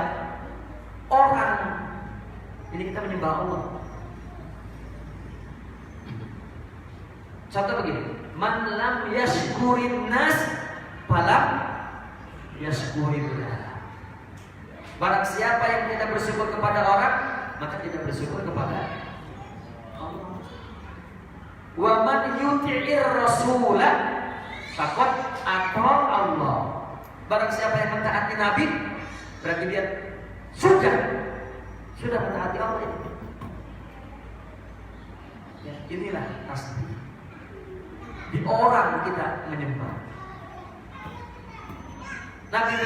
orang, ini kita menyembah Allah. Contoh begini, man lam yashkurin nas falam yashkurillah. Barang siapa yang tidak bersyukur kepada orang, maka tidak bersyukur kepada Allah. Wa man yuti'ir rasulah faqad ata Allah. Barang siapa yang mentaati Nabi, berarti dia sudah mentaati Allah. Ya, inilah tasbih. Di orang kita menyembah. Nabi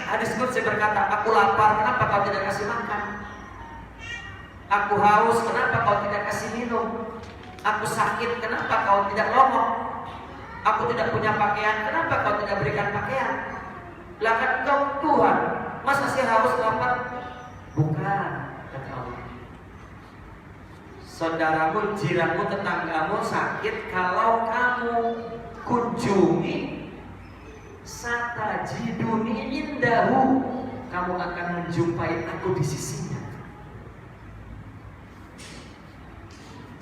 hadis qudsi berkata, aku lapar, kenapa kau tidak kasih makan? Aku haus, kenapa kau tidak kasih minum? Aku sakit, kenapa kau tidak ngomong? Aku tidak punya pakaian, kenapa kau tidak berikan pakaian? Lah kan kau Tuhan, masa sih haus lapar? Bukan, kata Allah. Saudaramu, jiranmu, tetanggamu sakit, kalau kamu kunjungi, satajiduni indahu, kamu akan menjumpai aku di sisinya.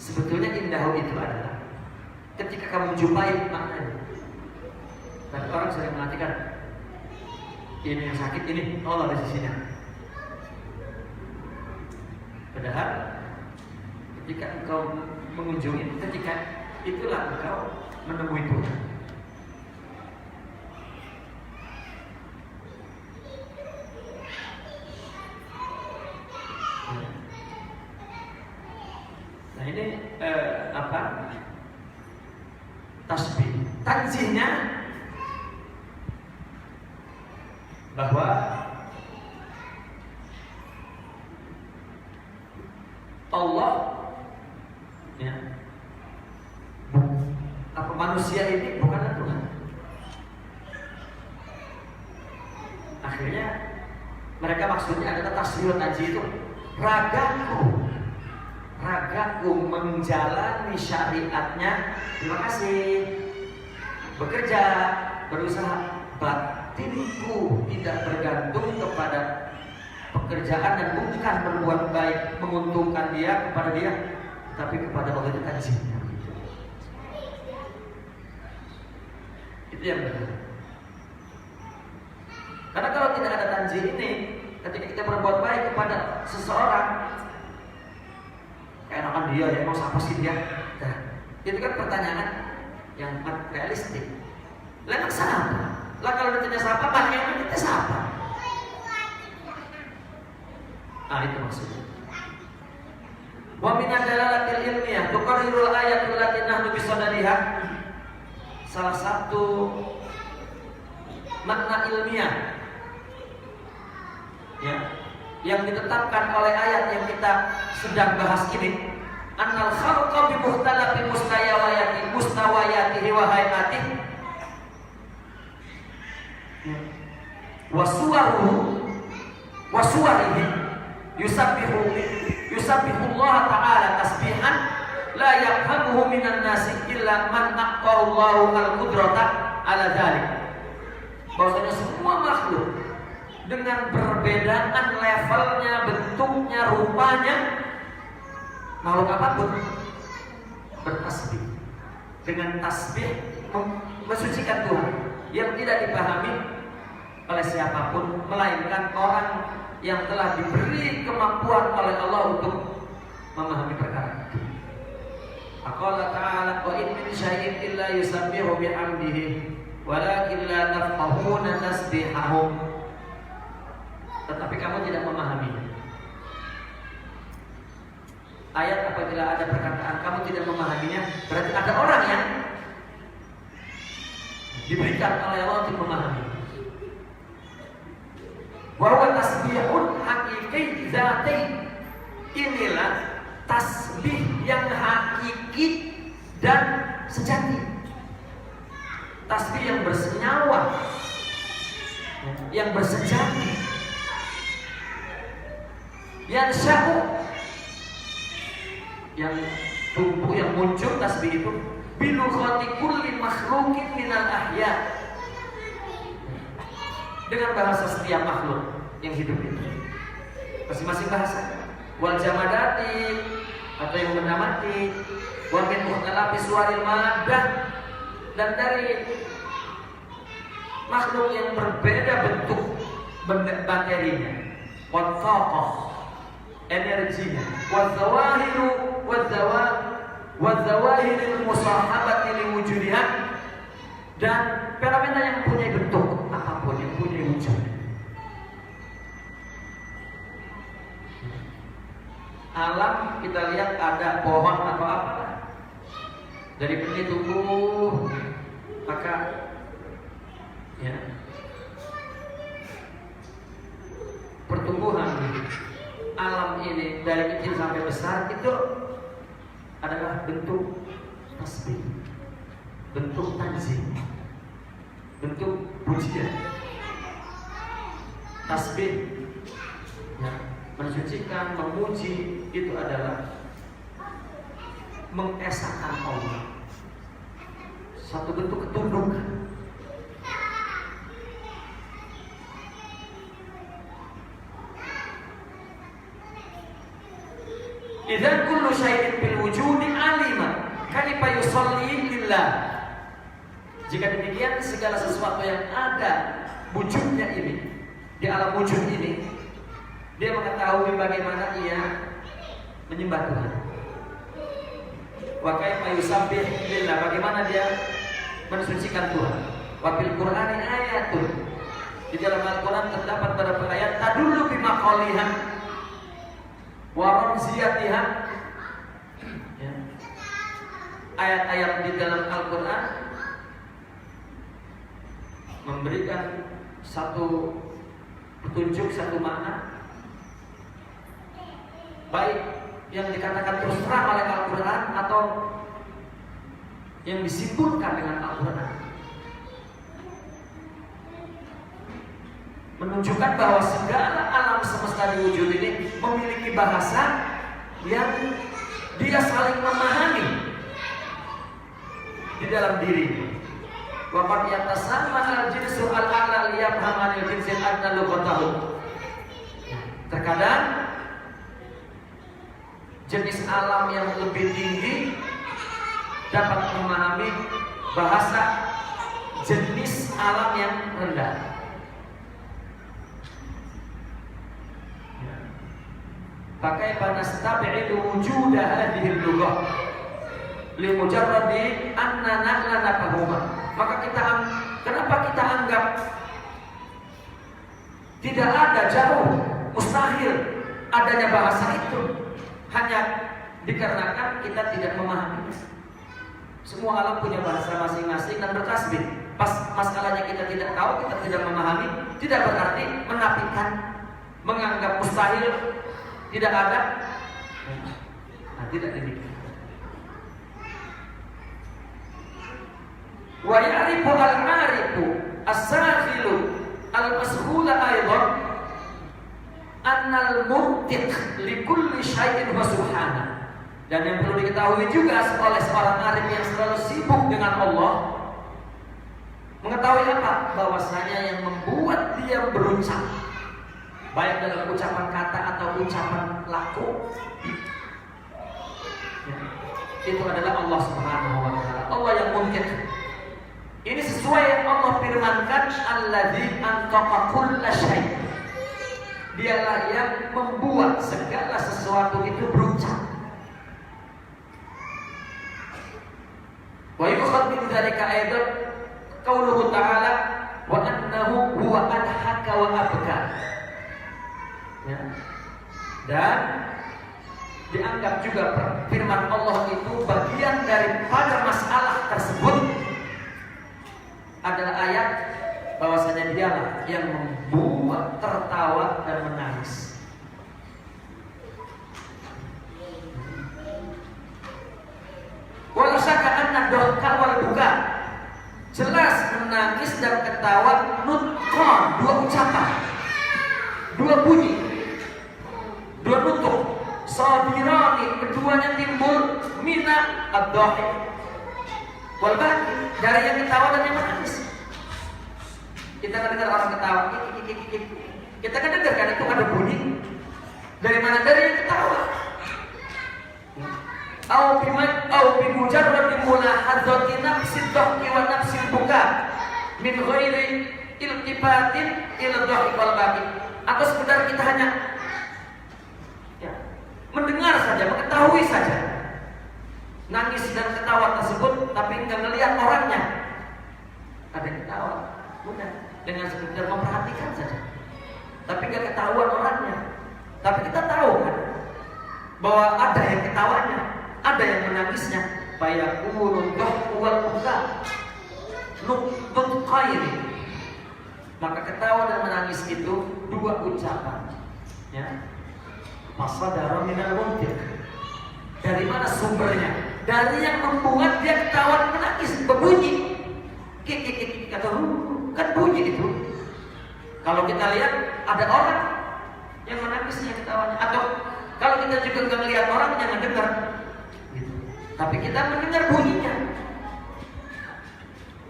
Sebetulnya indahu itu adalah ketika kamu menjumpai maknanya. Dan orang sering mengatakan Ini yang sakit ini Allah di sisinya. Padahal ketika engkau mengunjungi, ketika itulah engkau menemui Tuhan. Nah ini apa? Tasbih. Tanzihnya bahwa Allah ya, apa manusia ini bukanlah Tuhan. Akhirnya mereka maksudnya adalah tasbih tanzih itu ragaku menjalani syariatnya, terima kasih, bekerja, berusaha, batinku tidak bergantung kepada pekerjaan dan bukan berbuat baik menguntungkan dia kepada dia, tapi kepada Allah itu tanzihnya. Itu yang benar. Karena kalau tidak ada tanzih ini, ketika kita berbuat baik kepada seseorang, keenakan dia, ya emang siapa sih dia? Nah, itu kan pertanyaan yang realistik. Lah siapa? Lah kalau ditanya siapa, makanya yang kita siapa? Ah itu maksudnya. Wa min ad-dalalatil ilmiyah tuqarrirul ayatul lati nahnu bisadadiha. Salah satu makna ilmiah ya, yang ditetapkan oleh ayat yang kita sedang bahas ini, annal khalqa bi muhtalafi mustawayatihi wa hayatihi wa suwarihi yusabbihu Allah ta'ala tasbihan la yafhamuhu minan nasi illa man aqtahu Allahu al-qudrata ala dzalik. Bahwasanya semua makhluk dengan perbedaan levelnya, bentuknya, rupanya, makhluk apapun bertasbih. Dengan tasbih mensucikan Tuhan yang tidak dipahami oleh siapapun melainkan orang yang telah diberi kemampuan oleh Allah untuk memahami perkara itu. Aqala ta'ala wa in min syai'in illa yusabbihu bihamdihi walakin la tafqahuna tasbihahum. Tetapi kamu tidak memahaminya. Ayat apabila ada perkataan kamu tidak memahaminya, berarti ada orang yang diberikan oleh Allah untuk memahami. Wa huwa tasbihun haqiqi dzati. Inilah tasbih yang hakiki dan sejati. Tasbih yang bersenyawa, yang bersejati. Yang sya'u, yang tumbuh, yang muncul tasbih itu bilughati kulli makhluqin minal ahya, dengan bahasa setiap makhluk yang hidup itu, masing-masing bahasa. Wal jamadati, atau yang benda mati, wa min mukhtalafi suwaril maddah, dan dari makhluk yang berbeda bentuk materinya, wa thaqah, energinya, wa zawahiru wa zawahiril musahabati liwujudiha, dan fenomena yang mempunyai bentuk apapun, yang mempunyai wujud. Alam kita lihat ada pohon atau apa, dari benih tumbuh, maka ya pertumbuhan alam ini dari kecil sampai besar itu adalah bentuk tasbih, bentuk tanzih, bentuk pujian. Tasbih ya, mensucikan, memuji, itu adalah mengesahkan Allah, satu bentuk ketundukan. Idzan kullu syai'in bil wujudi alima kaifa yusalli lillah. Jika demikian, segala sesuatu yang ada wujudnya ini di alam wujud ini, dia mengetahui bagaimana ia menyembah Tuhan. Wa kaifa yusabbih lillah, bagaimana dia mensucikan Tuhan. Wa fil Qur'ani ayatun, di dalam Al-Quran terdapat beberapa ayat tadullu bimaqaliha wa ramziyatiha. Ya. Ayat-ayat di dalam Al-Quran memberikan satu petunjuk, satu makna, baik yang dikatakan terus terang oleh Al-Quran atau yang disimpulkan dengan Al-Quran, menunjukkan bahwa segala alam semesta di wujud ini memiliki bahasa yang dia saling memahami di dalam diri. Wa qad yatasama al-jinsu al-a'la liyafhama al-jinsil adna lughatahu. Terkadang jenis alam yang lebih tinggi dapat memahami bahasa jenis alam yang rendah. Pakai panastabi'u wujuda hadhil lughah li mujarradi anna na'lana fahuma. Maka kenapa kita anggap tidak ada, jauh, mustahil adanya bahasa itu, hanya dikarenakan kita tidak memahami. Semua alam punya bahasa masing-masing dan bertasbih. Pas masalahnya kita tidak tahu, kita tidak memahami, tidak berarti menafikan, menganggap mustahil, tidak ada. Nah, tidak demikian. Wa ya'rifu al-'arifu as-sakhilu al-mashghula aidan anna al-mubtiq li kulli syai'in wa subhana. Dan yang perlu diketahui juga oleh seorang arif yang selalu sibuk dengan Allah, mengetahui apa? Bahwasanya yang membuat dia berucap, baik dalam ucapan kata atau ucapan laku, itu adalah Allah Subhanahu wa taala. Allah yang mungkin. Ini sesuai yang Allah firmankan, alladzi antaqa kulla syai'. Dialah yang membuat segala sesuatu itu berucap. Wa yukhad min dzalika aidan qauluhu ta'ala wa annahu huwa adhaka wa abka. Ya. Dan dianggap juga firman Allah itu bagian daripada masalah tersebut adalah ayat bahwasanya dialah yang membuat tertawa dan menangis. Wala syakka anna dhahka wal buka, jelas menangis dan ketawa nutqan, dua ucapan, dua bunyi, dua nutuk, sabirani, keduanya timbul mina ad-dhahik wal baki, dari yang ketawa dan yang menangis. Kita kan dengar orang ketawa, kita kan dengar kan itu ada bunyi. Dari mana? Dari yang ketawa. Au bimujarrad mulahadzati nafsi dhahki wa nafsi buka min ghairi iltifatin ila dhahik wal baki. Atau sekedar kita hanya mendengar saja, mengetahui saja nangis dan ketawa tersebut, tapi enggak melihat orangnya. Ada ketawa, udah dengan sekedar memperhatikan saja, tapi enggak ketahuan orangnya. Tapi kita tahu kan bahwa ada yang ketawanya, ada yang menangisnya. Fayaqulu dhahku wal buka nutqaini. Maka ketawa dan menangis itu dua ucapan, ya. Masadara minal mubtiq. Dari mana sumbernya? Dari yang membuat dia ketawa dan menangis, berbunyi. Kata kan bunyi itu. Kalau kita lihat ada orang yang menangisnya ketawanya, atau kalau kita juga nggak melihat orang yang mendengar, gitu. Tapi kita mendengar bunyinya.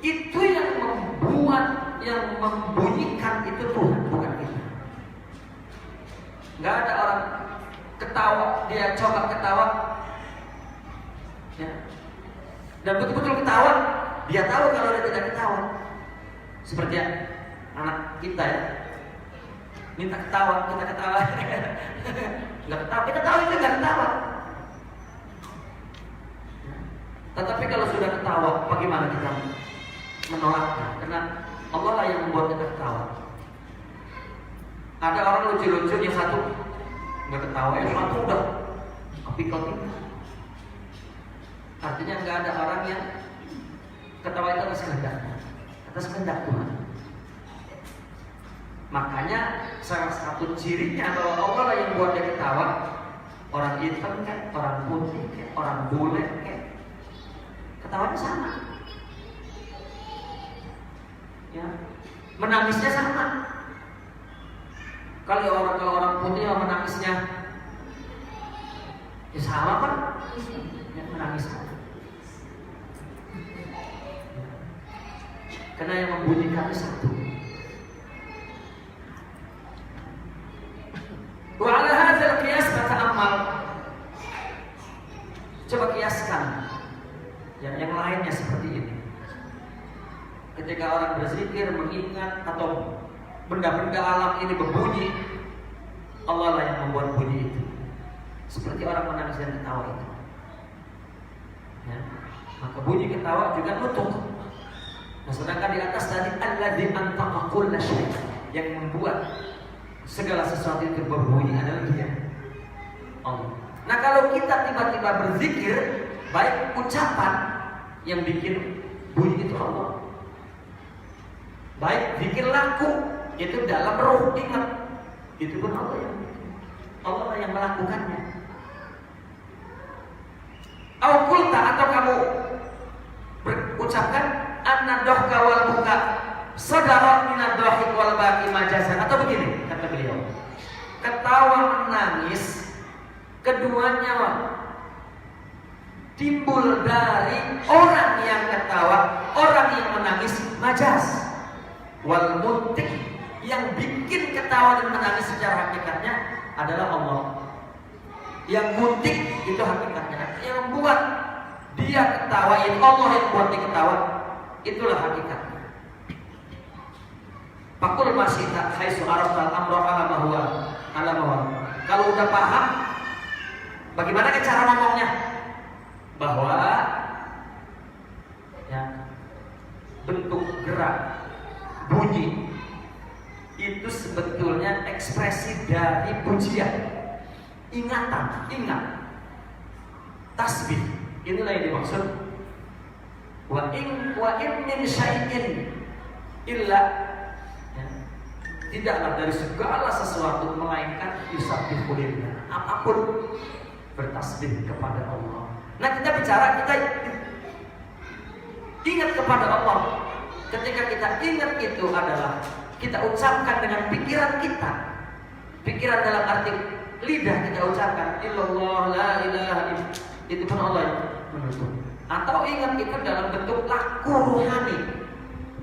Itu yang membuat, yang membunyikan itu Tuhan, bukan kita. Nggak ada orang ketawa, dia coba ketawa, ya. Dan betul-betul ketawa, dia tahu kalau dia tidak ketawa. Seperti anak kita, ya. minta ketawa, kita ketawa. Nggak ketawa, kita tahu itu nggak ketawa. Tetapi kalau sudah ketawa, bagaimana kita menolaknya? Karena Allah lah yang membuat kita ketawa. Ada orang lucu-lucu, yang satu nggak ketawa, yang satu udah apikot ini. Artinya nggak ada orang yang ketawa itu atas kehendak Tuhan. Makanya salah satu cirinya bahwa Allah lah yang buat dia ketawa. Orang hitam kan, orang putih kan, orang bule kan, ketawanya sama. Ya, menangisnya sama. Kalau orang putih yang menangisnya ya sama kan, ya, menangis sama. Karena yang membunyikan satu. Wa ala hadzal qiyas fata'ammal. Coba kiaskan yang lainnya seperti ini. Ketika orang berzikir, mengingat atau benda-benda alam ini berbunyi, Allah lah yang membuat bunyi itu. Seperti orang menangis dan ketawa itu. Ya. Maka bunyi ketawa juga nutuk. Nah, sedangkan di atas tadi alladzi antaqa kulla syai', yang membuat segala sesuatu itu berbunyi adalah Dia, Allah. Nah, kalau kita tiba-tiba berzikir, baik ucapan yang bikin bunyi itu Allah, baik zikir laku itu dalam roh ingat, itu pun Allah yang melakukannya. Au qulta, atau kamu berucapkan anna dohka wal buka sadara minad dohik wal baqi majazan, atau begini kata beliau, ketawa menangis keduanya timbul dari orang yang ketawa, orang yang menangis majaz. Wal muntik, yang bikin ketawa dan menangis secara hakikatnya adalah Allah. Yang muntik itu hakikatnya, yang membuat dia ketawa itu Allah yang buat dia ketawa, itulah hakikatnya. Pakul masih tak haitsu arafal amra ala mahwa. Kalau udah paham bagaimana cara ngomongnya, bahwa ya, bentuk gerak bunyi itu sebetulnya ekspresi dari pujian, ingatan, ingat, tasbih. Inilah yang dimaksud wa in min syai'in illa, ya, tidaklah dari segala sesuatu melainkan yusabbihu lillah, apapun bertasbih kepada Allah. Nah, kita bicara, kita ingat kepada Allah. Ketika kita ingat itu adalah kita ucapkan dengan pikiran kita. Pikiran dalam arti lidah kita ucapkan illallah la ilaha illallah, itu pun Allah yang menutup. Atau ingat itu dalam bentuk laku ruhani,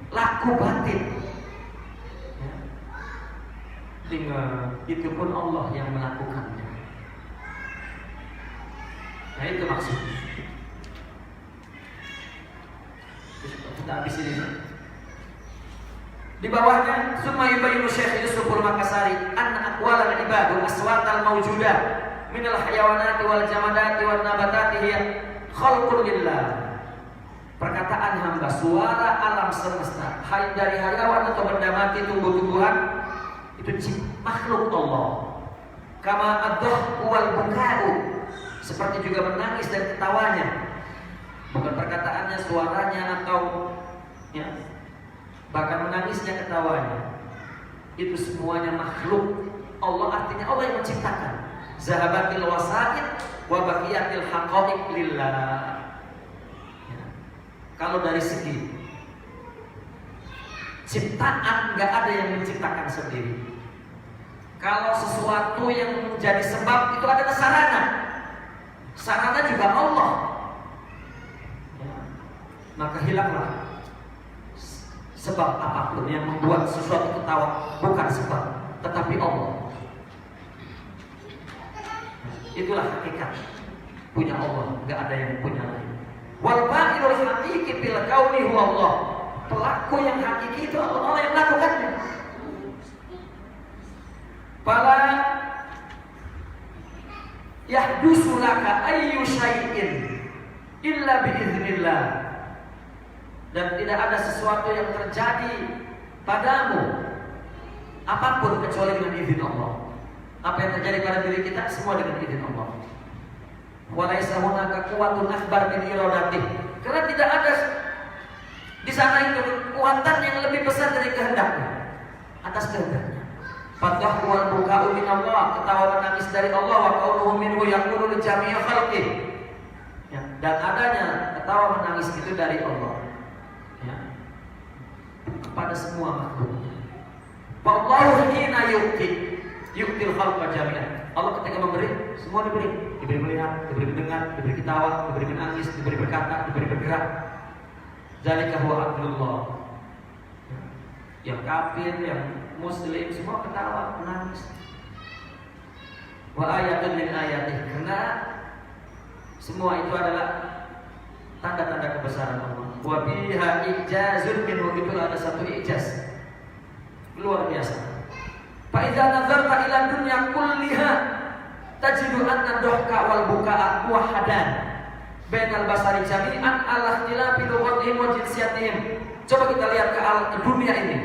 laku batin, ya. Ingat itu pun Allah yang melakukannya. Nah, itu maksudnya. Kita habis ini. Di bawahnya summa yubayyinu Syekh Yusuful Makassari anna aqwalal ibadu aswatal mawjudah minal hayawanati wal jamadati wan nabatati hiya khalqun lillah. Perkataan hamba, suara alam semesta, dari hayawan atau benda mati, tumbuh-tumbuhan, itu makhluk Allah. Kama ad-dhahku wal buka'u, seperti juga menangis dan ketawanya. Bukan perkataannya, suaranya, atau ya, bahkan menangisnya, ketawanya, itu semuanya makhluk Allah. Artinya Allah yang menciptakan. Zahabatil wasa'id wa baqiyatil haqa'iq lillah. Ya. Kalau dari segi ciptaan, nggak ada yang menciptakan sendiri. Kalau sesuatu yang menjadi sebab itu adalah sarana, sarana juga Allah. Ya. Maka hilanglah sebab apapun yang membuat sesuatu ketawa, bukan sebab, tetapi Allah. Itulah hakikat punya Allah, nggak ada yang punya lain. Wal fa'ilul haqiqi fil kauni huwa Allah. Pelaku yang hakiki itu Allah yang melakukannya. Fala yahdusu laka ayyu syai'in illa biiznillah. Dan tidak ada sesuatu yang terjadi padamu apapun kecuali dengan izin Allah. Apa yang terjadi pada diri kita semua dengan izin Allah. Walaysa hunaka quwwatun akbar min iradatih. Karena tidak ada di sana itu kekuatan yang lebih besar dari kehendaknya, atas kehendaknya. Fatah wal buka'u min Allah, ketawa menangis dari Allah, wa qauluhu minhu yaqulu li jami'i khalqih. Ya, dan adanya ketawa menangis itu dari Allah. Ya. Kepada semua makhluk. Wallahu hina yu'til khalqa jami'an. Allah ketika memberi, semua diberi. Diberi melihat, diberi mendengar, diberi ketawa, diberi menangis, diberi berkata, diberi bergerak. Zalika huwa adlullah. Yang kafir, yang muslim, semua ketawa, menangis. Wa ayatun min ayatih. Karena semua itu adalah tanda-tanda kebesaran Allah. Wa biha ijazun minhu, itu ada satu ijaz luar biasa. Fa idza nazarta ila dunya kulliha tajidu anna dhahka wal bukaa muwahhadan bainal basari jami'an ala ikhtilafi lughatihim wa jinsiyatihim. Coba kita lihat ke dunia ini.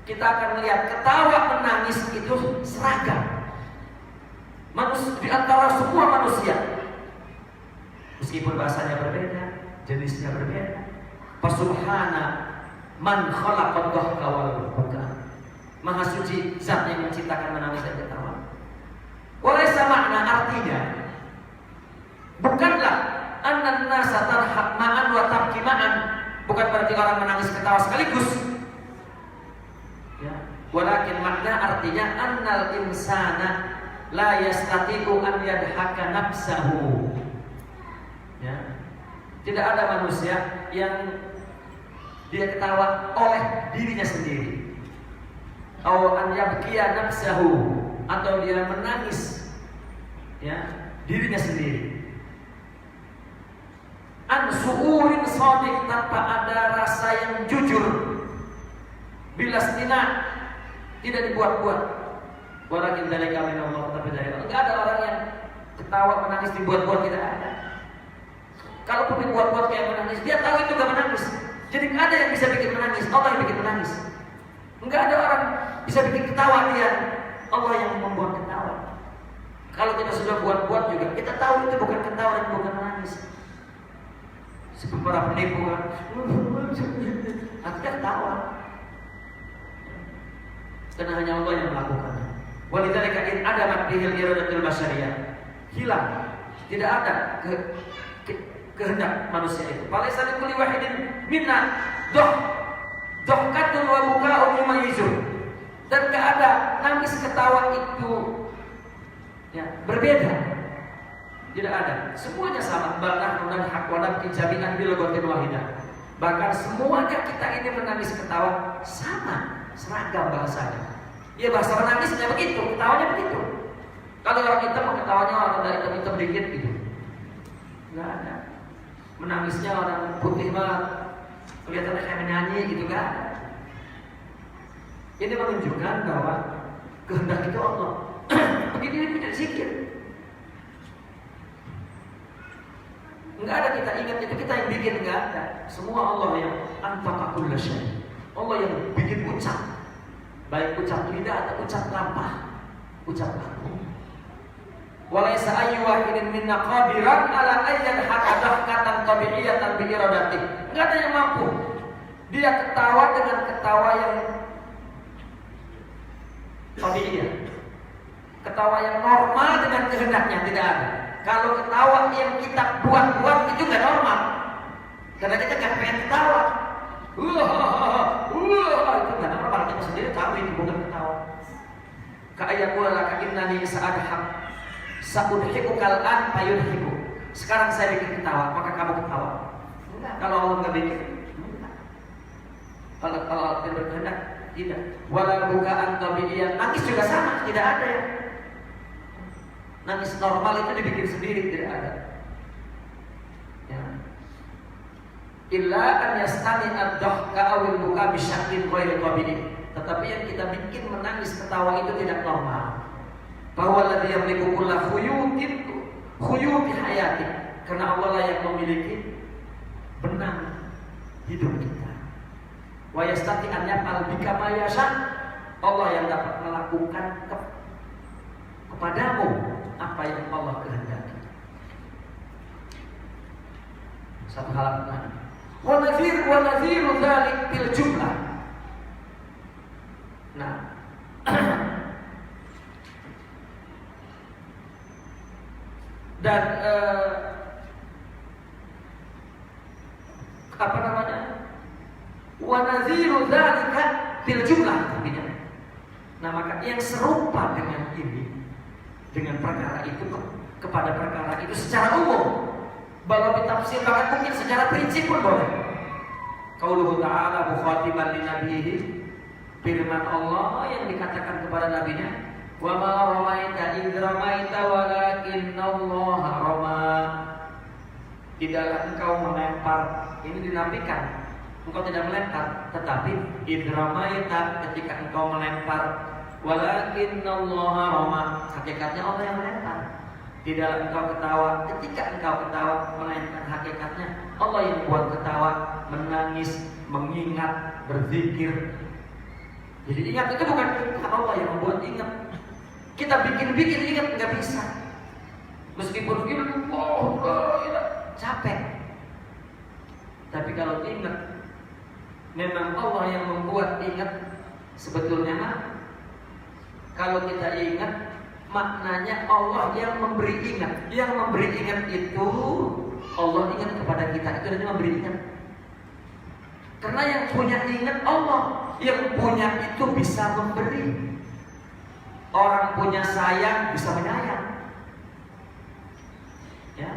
Kita akan melihat ketawa menangis itu seragam. Di antara semua manusia. Meskipun bahasanya berbeda, jenisnya berbeda. Fasubhana man khalaqad dhahka wal bukaa. Maha suci zat yang menciptakan menangis dan ketawa. Walaysa makna, artinya bukanlah annan nasa tarhaq ma'an wa tabki ma'an, bukan berarti orang menangis ketawa sekaligus. Ya, walakin makna artinya annal insana la yastati'u an yadhaka nafsahu. Ya. Tidak ada manusia yang dia ketawa oleh dirinya sendiri. Aw an yabkiya nafsahu, atau dia menangis ya dirinya sendiri. An su'urin shadiq, tanpa ada rasa yang jujur. Bila stina, tidak dibuat-buat. Walakin dzalika min Allah, tapi dari Allah. Enggak ada orang yang ketawa menangis dibuat-buat, tidak ada. Kalaupun dibuat-buat kayak menangis, dia tahu itu enggak menangis. Jadi enggak ada yang bisa bikin menangis, Allah yang bikin menangis. Enggak ada orang bisa bikin ketawa, dia Allah yang membuat ketawa. Kalau kita sudah buat-buat juga, kita tahu itu bukan ketawa dan bukan menangis. Seperti para penipu kan, akhirnya ketawa. Karena hanya Allah yang melakukannya. Walidzalika in adamat bihil iradatul basyariyah, hilang, tidak ada kehendak manusia itu. Falaysa likulli wahidin minna dhahkatun wa buka'un yumayyizun. Dan gak ada nangis ketawa itu ya, berbeda. Tidak ada. Semuanya sama. Balnah dan hak wadab kijaminan bilaghatin wahidah. Bahkan semuanya kita ini menangis ketawa sama, seragam bahasanya. Ya bahasa menangisnya begitu, ketawanya begitu. Kalau orang hitam ketawanya orang dari hitam dikit gitu. Gak ada. Menangisnya orang putih banget, kelihatannya kayak menyanyi gitu kan. Ini menunjukkan bahwa kehendak itu Allah. Begini tidak zikir. Enggak ada kita ingat itu kita yang bikin, enggak ada. Semua Allah yang anfaqa kulla syai'. Allah yang bikin ucap. Baik ucap lidah atau ucap lampah. Ucap laku. Walaysa ayyu wahidin minna qadiran ala ayyan hakadahkatan tabi'iyatan bi iradati. Enggak ada yang mampu. Dia ketawa dengan ketawa yang tabi'iyah. Ketawa yang normal dengan kehendaknya, tidak ada. Kalau ketawa yang kita buat-buat itu nggak normal. Karena kita nggak pengen ketawa. Itu nggak normal. Kita sendiri tahu itu bukan ketawa. Ka'ayyakula laka innani sa'adham sa'udhikukal an fayudhiku. Sekarang saya bikin ketawa, maka kamu ketawa. Enggak. Kalau Allah nggak bikin, enggak. Kalau Allah tidak berkehendak, tidak. Wala bukaan tabi'iyah, nangis juga sama, tidak ada ya. Nangis normal itu dibikin sendiri, tidak ada. Ya. illa an yastani ad-dhahka awil buka bisyaklin ghairi tabi'i. Tetapi yang kita bikin menangis ketawa itu tidak normal. Bahwa alladzi yamliku kulla khuyuti hayati, karena Allah lah yang memiliki benang hidup kita. Wa yastati an yaf'al bika ma yasha, Allah yang dapat melakukan kepadamu apa yang Allah kehendaki. Satu halaman. Wa nadhiru dzalik bil jumlah. Nah, dan apa namanya? Wa nadhiru dzalika bil jumlah. Nah, maka yang serupa dengan ini, dengan perkara itu kepada perkara itu secara umum, bahwa ditafsir bahkan mungkin secara prinsip pun boleh. Qauluhu ta'ala mukhatiban li nabiyhi, firman Allah yang dikatakan kepada nabinya, wa ma ramaita idh ramaita walakinallaha rama. Tidaklah engkau melempar, ini dinafikan, engkau tidak melempar, tetapi idh ramaita, ketika engkau melempar, walakinallaha rama, hakikatnya Allah yang melempar. Tidaklah engkau ketawa, ketika engkau ketawa, melainkan hakikatnya Allah yang buat ketawa, menangis, mengingat, berzikir. Jadi ingat itu bukan Allah yang membuat ingat. Kita bikin ingat nggak bisa. Meskipun kita capek. Tapi kalau ingat, memang Allah yang membuat ingat. Sebetulnya mah, kalau kita ingat, maknanya Allah yang memberi ingat. Yang memberi ingat itu Allah ingat kepada kita. Itu namanya memberi ingat. Karena yang punya ingat Allah. Yang punya itu bisa memberi. Orang punya sayang bisa menyayang. Ya.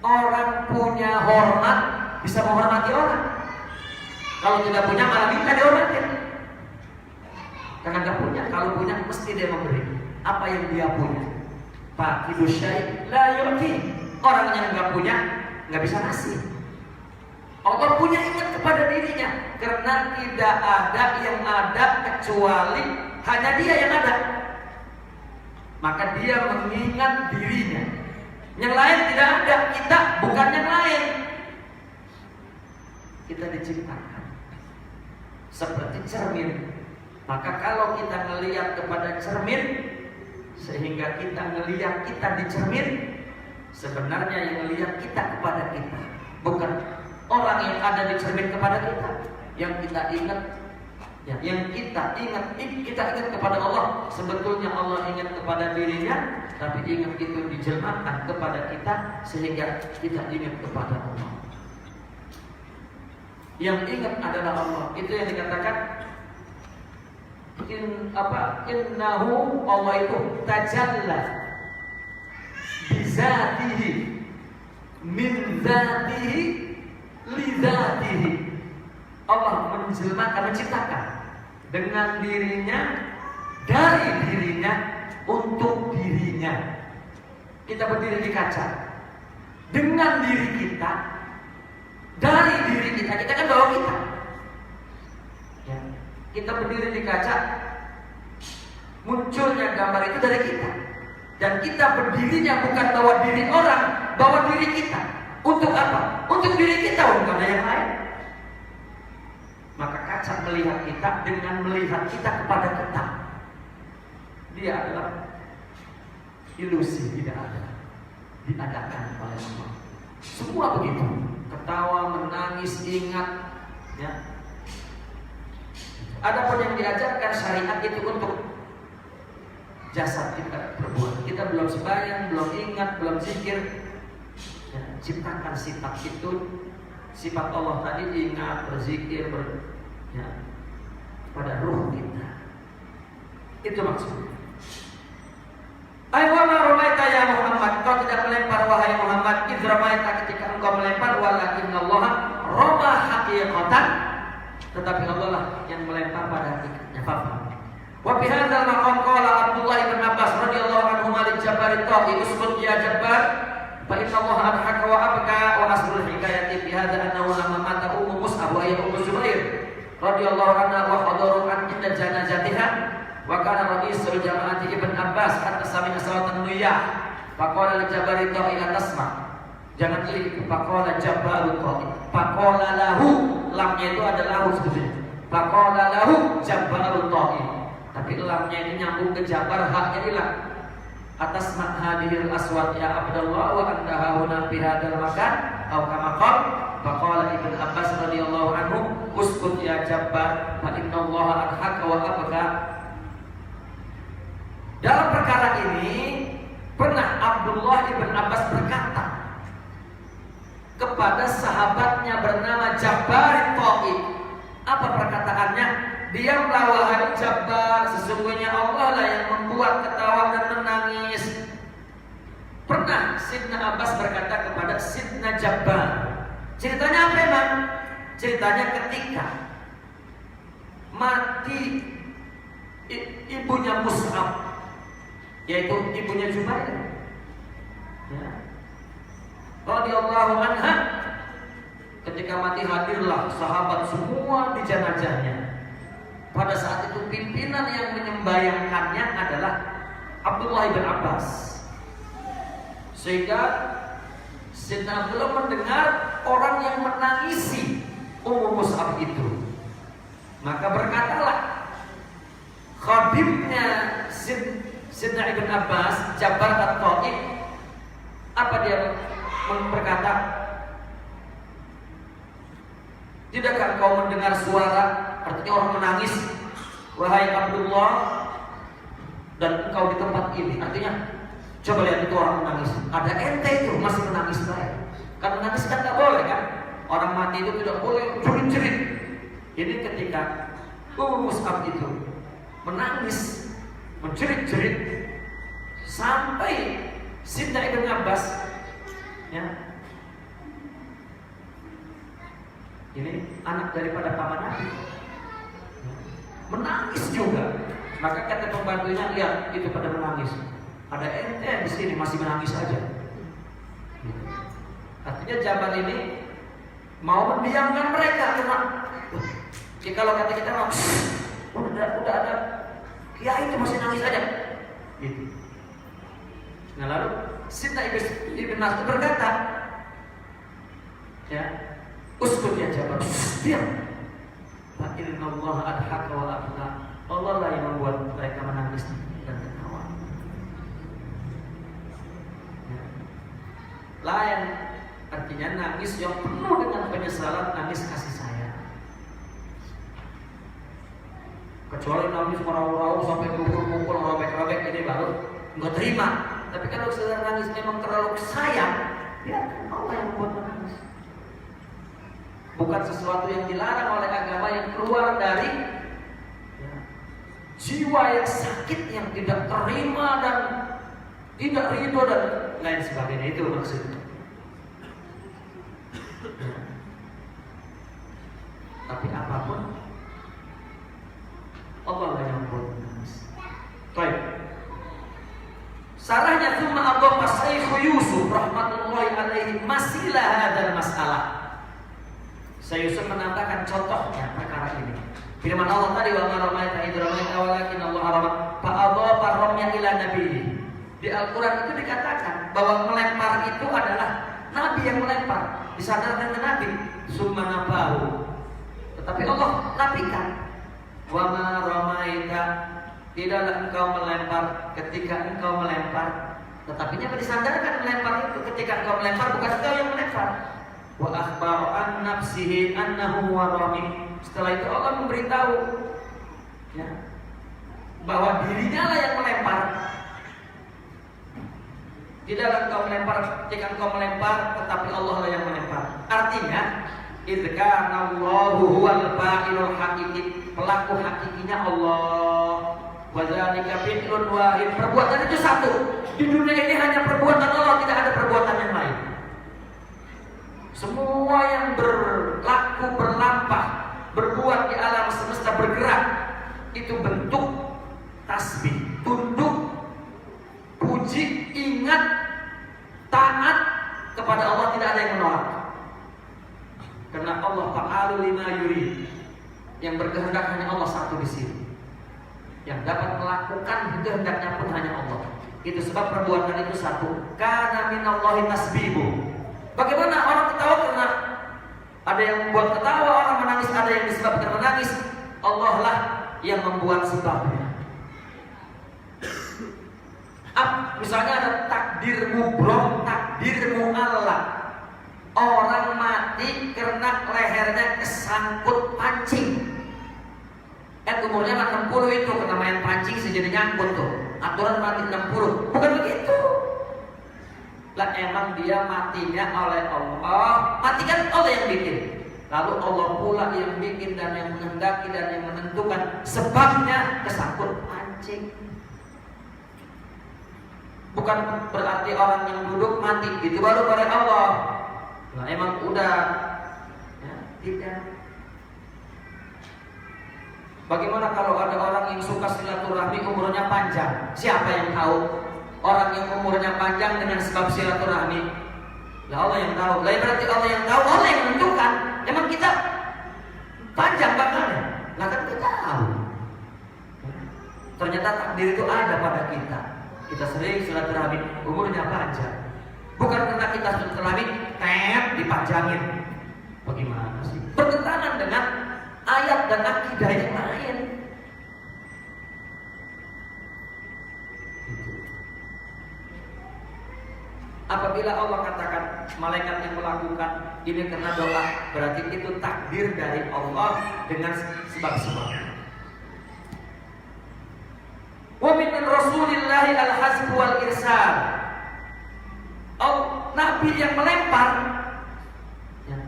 Orang punya hormat bisa menghormati orang. Kalau tidak punya malah minta dihormatin. Karena nggak punya, kalau punya mesti dia memberi apa yang dia punya. Pak Ibu Syekh la yu'ti. Orang yang nggak punya nggak bisa ngasih. Allah punya ingat kepada dirinya, karena tidak ada yang ada kecuali hanya Dia yang ada. Maka Dia mengingat dirinya. Yang lain tidak ada. Kita bukan yang lain. Kita diciptakan seperti cermin. Maka kalau kita melihat kepada cermin, sehingga kita melihat kita di cermin, sebenarnya yang melihat kita kepada kita, bukan orang yang ada di cermin kepada kita. Yang kita ingat, ya, yang kita ingat kepada Allah. Sebetulnya Allah ingat kepada dirinya, tapi ingat itu dijelmakan kepada kita sehingga kita ingat kepada Allah. Yang ingat adalah Allah. Itu yang dikatakan innahu, Allah itu tajalla bizatihi min zatihi li zatihi. Allah menjelmakan, menciptakan dengan dirinya, dari dirinya, untuk dirinya. Kita berdiri di kaca dengan diri kita, dari diri kita. Kita kan bawa kita. Ya. Kita berdiri di kaca, munculnya gambar itu dari kita. Dan kita berdirinya bukan bawa diri orang, bawa diri kita. Untuk apa? Untuk diri kita, bukan ada yang lain. Maka kaca melihat kita dengan melihat kita kepada kita. Dia adalah ilusi, tidak ada. Diadakan oleh Allah. Semua begitu. Ketawa, menangis, ingat, ya. Adapun yang diajarkan syariat itu untuk jasad kita berbuat. Kita belum sembahyang, belum ingat, belum zikir. Ya, ciptakan sifat itu, sifat Allah tadi, ingat, berzikir, ya, pada ruh kita. Itu maksudnya. Ayyuhama ramaita ya Muhammad, kau tidak melempar wahai Muhammad, idh ramaita, ketika engkau melempar, walakinnallaha rama haqiqatan, tetapi Allah lah yang melempar pada hakikatnya. Wa fi hadzal maqam qala Abdullah bin Abbas radhiyallahu anhu li Jabbar at-Ta'i, usbut ya Jabbar fa inna Allah adhaka wa abka wa asrul hikayati fi hadha annahu lamma mata ummu Mus'ab wa hiya ummu Zubair radhiyallahu anha wa hadaru an inda janazatiha wa kana ra'isul jama'ati Ibn Abbas hatta sami'a salatan niyah faqala li Jabari ila tasma jangan klik faqala Jabaru faqala lahu lamnya itu ada lahu sebetulnya faqala lahu Jabaru tapi lamnya ini nyambung ke Jabar haknya hilang atas hadhil aswat ya Abdullah wa anta hauna fi hadzal makan atau kama qala faqala Ibn Abbas radhiyallahu anhu uskut ya Jabbar fa inna Allah adhaka wa abka. Dalam perkara ini pernah Abdullah Ibn Abbas berkata kepada sahabatnya bernama Jabbar Ta'i. Apa perkataannya? Diam wahai Jabbar, sesungguhnya Allah lah yang membuat ketawa dan menangis. Pernah Sidna Abbas berkata kepada Sidna Jabbar. Ceritanya apa emang? Ceritanya ketika mati ibunya Mus'ab, yaitu ibunya Jubair, ya. Radhiyallahu anha. Ketika mati hadirlah sahabat semua di jenazahnya. Pada saat itu pimpinan yang menyembayangkannya adalah Abdullah bin Abbas. Sehingga Sidna Abdullah mendengar orang yang menangisi Ummu Mus'ab itu. Maka berkatalah khadimnya Sidna Ibn Abbas, Jabbar At-Ta'i, apa dia berkata? Tidakkah kau mendengar suara, artinya orang menangis, wahai Abdullah, dan engkau di tempat ini? Artinya, coba lihat itu orang menangis. Ada ente itu masih menangis baik. Kan menangis kan tidak boleh kan? Orang mati itu tidak boleh jerit-jerit. Ini ketika Mus'ab itu menangis, menjerit-jerit, sampai Sidna Ibn Abbas, ya, ini anak daripada paman Nabi, menangis juga. Maka kata pembantunya, lihat itu pada menangis. Ada ente di sini masih menangis saja. Artinya Jabar ini mau mendiamkan mereka. Kalau kata kita, udah ada kiai itu masih nangis aja. Gitu. Nah lalu Sidna Ibn Abbas berkata, ya, uskut ya Jabar, diam. Fa inna Allah adhaka wa abka. Allah lah yang membuat mereka menangis dan tertawa. Ya. Lain artinya nangis yang penuh dengan penyesalan, nangis kasih sayang. Kecuali nangis merau-rau sampai kumpul-kumpul, robek-robek, ini baru nggak terima. Tapi kalau sudah nangis memang terlalu sayang, ya Allah yang membuat menangis. Bukan sesuatu yang dilarang oleh agama yang keluar dari jiwa yang sakit, yang tidak terima dan tidak ridho dan lain sebagainya. Itu maksudnya. Tapi apapun, Allah lah yang membuat menangis. Baik. Sarahnya thumma adhafa Syekh Yusuf rahmatullahi alaihi masilah hadzal masalah. Syekh Yusuf menambahkan contohnya perkara ini. Firman Allah tadi, wa ma ramaita idh ramaita walakin Allah rama fa adhafa ramya ila nabiyyi. Di Al-Qur'an itu dikatakan bahwa melempar itu adalah Nabi yang melempar, disadarkan ke Nabi, summa nabahu. Tetapi Allah nafikan, wa ma ramaita, tidaklah engkau melempar ketika engkau melempar. Tetapi nya disandarkan melempar itu ketika engkau melempar, bukan engkau yang melempar. Wa akhbara an nafsihi annahu warami. Setelah itu Allah memberitahu, ya, bahwa dirinya lah yang melempar. Tidaklah engkau melempar ketika engkau melempar, tetapi Allah lah yang melempar. Artinya, idz kana Allahu huwal fa'ilul haqiqi, pelaku hakikinya Allah. Wa dzalika fi'lun wahid, perbuatan itu satu. Di dunia ini hanya perbuatan Allah, tidak ada perbuatan yang lain. Semua yang berlaku, berlampah, berbuat di alam semesta, bergerak, itu bentuk tasbih, tunduk, puji, ingat, taat, Karena Allah fa'alu lima yurid. Yang berkehendak hanya Allah satu di sini. Yang dapat melakukan kehendaknya pun hanya Allah. Itu sebab perbuatan itu satu. Kana minallahi tasbihu. Bagaimana orang ketawa karena ada yang membuat ketawa, orang menangis ada yang disebabkan menangis. Allah lah yang membuat sebabnya. Misalnya ada takdir mubroh, takdir mu'allaq. Orang mati karena lehernya kesangkut pancing. Umurnya 60 itu kena main pancing sejadi nyangkut tuh. Aturan mati 60. Bukan begitu. Lah emang dia matinya oleh Allah. Mati kan Allah yang bikin. Lalu Allah pula yang bikin dan yang menghendaki dan yang menentukan sebabnya kesangkut pancing. Bukan berarti orang yang duduk mati itu baru pada Allah. Nah emang udah ya, tidak. Bagaimana kalau ada orang yang suka silaturahmi umurnya panjang? Siapa yang tahu? Orang yang umurnya panjang dengan sebab silaturahmi. Lah Allah yang tahu. Lah berarti Allah yang tahu, Allah yang menentukan. Emang kita panjang bakalnya? Lah kan kita tahu. Ternyata takdir itu ada pada kita. Kita sering silaturahmi, umurnya panjang. Bukan karena kita silaturahmi, dipanjangin. Bagaimana sih? Bertentangan dengan ayat dan akidah yang lain. Apabila Allah katakan malaikat yang melakukan ini karena doa, berarti itu takdir dari Allah dengan sebab-sebab. Wa min Rasulillahi al-hazb wal irsal. Nabi yang melempar,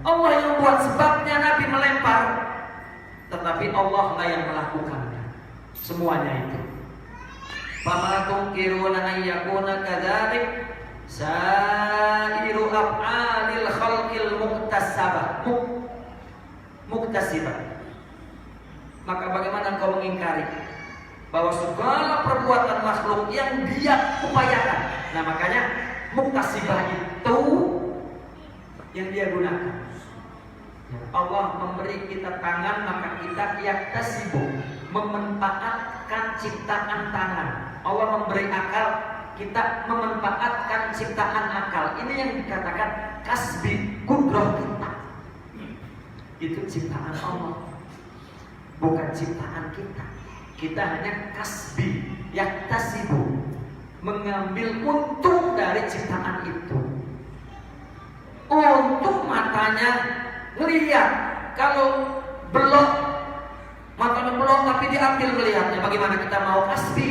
Allah yang buat sebabnya Nabi melempar, tetapi Allah lah yang melakukannya. Semuanya itu. Fama tunkiruna ayyakuna kadzalik sairu af'alil khalqil muktasibah. Maka bagaimana engkau mengingkari bahwa segala perbuatan makhluk yang dia upayakan, nah makanya muktasibah itu yang dia gunakan. Allah memberi kita tangan, maka kita yaktasibu, memanfaatkan ciptaan tangan. Allah memberi akal, kita memanfaatkan ciptaan akal. Ini yang dikatakan kasbi, kudroh kita. Itu ciptaan Allah, bukan ciptaan kita. Kita hanya kasbi, yaktasibu, mengambil untung dari ciptaan itu. Untung matanya ngelihat, kalau belok, matanya belok tapi diambil melihatnya. Bagaimana kita mau kasbi?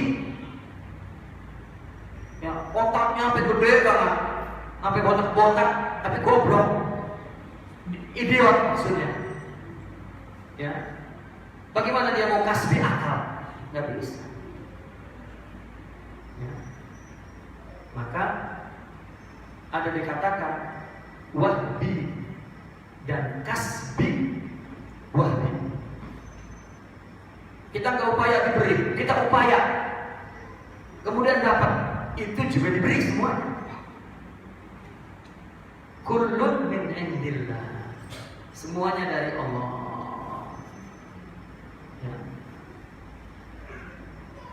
Ya, otaknya sampai gede banget, sampai botak-botak, tapi goblok, idiot maksudnya. Ya, bagaimana dia mau kasbi akal? Nggak bisa. Ya. Maka ada dikatakan wahbi dan kasbi wahbi. Kita nggak upaya diberi, kita upaya kemudian dapat, itu juga diberi semuanya. Kullun min indillah, semuanya dari Allah. Ya.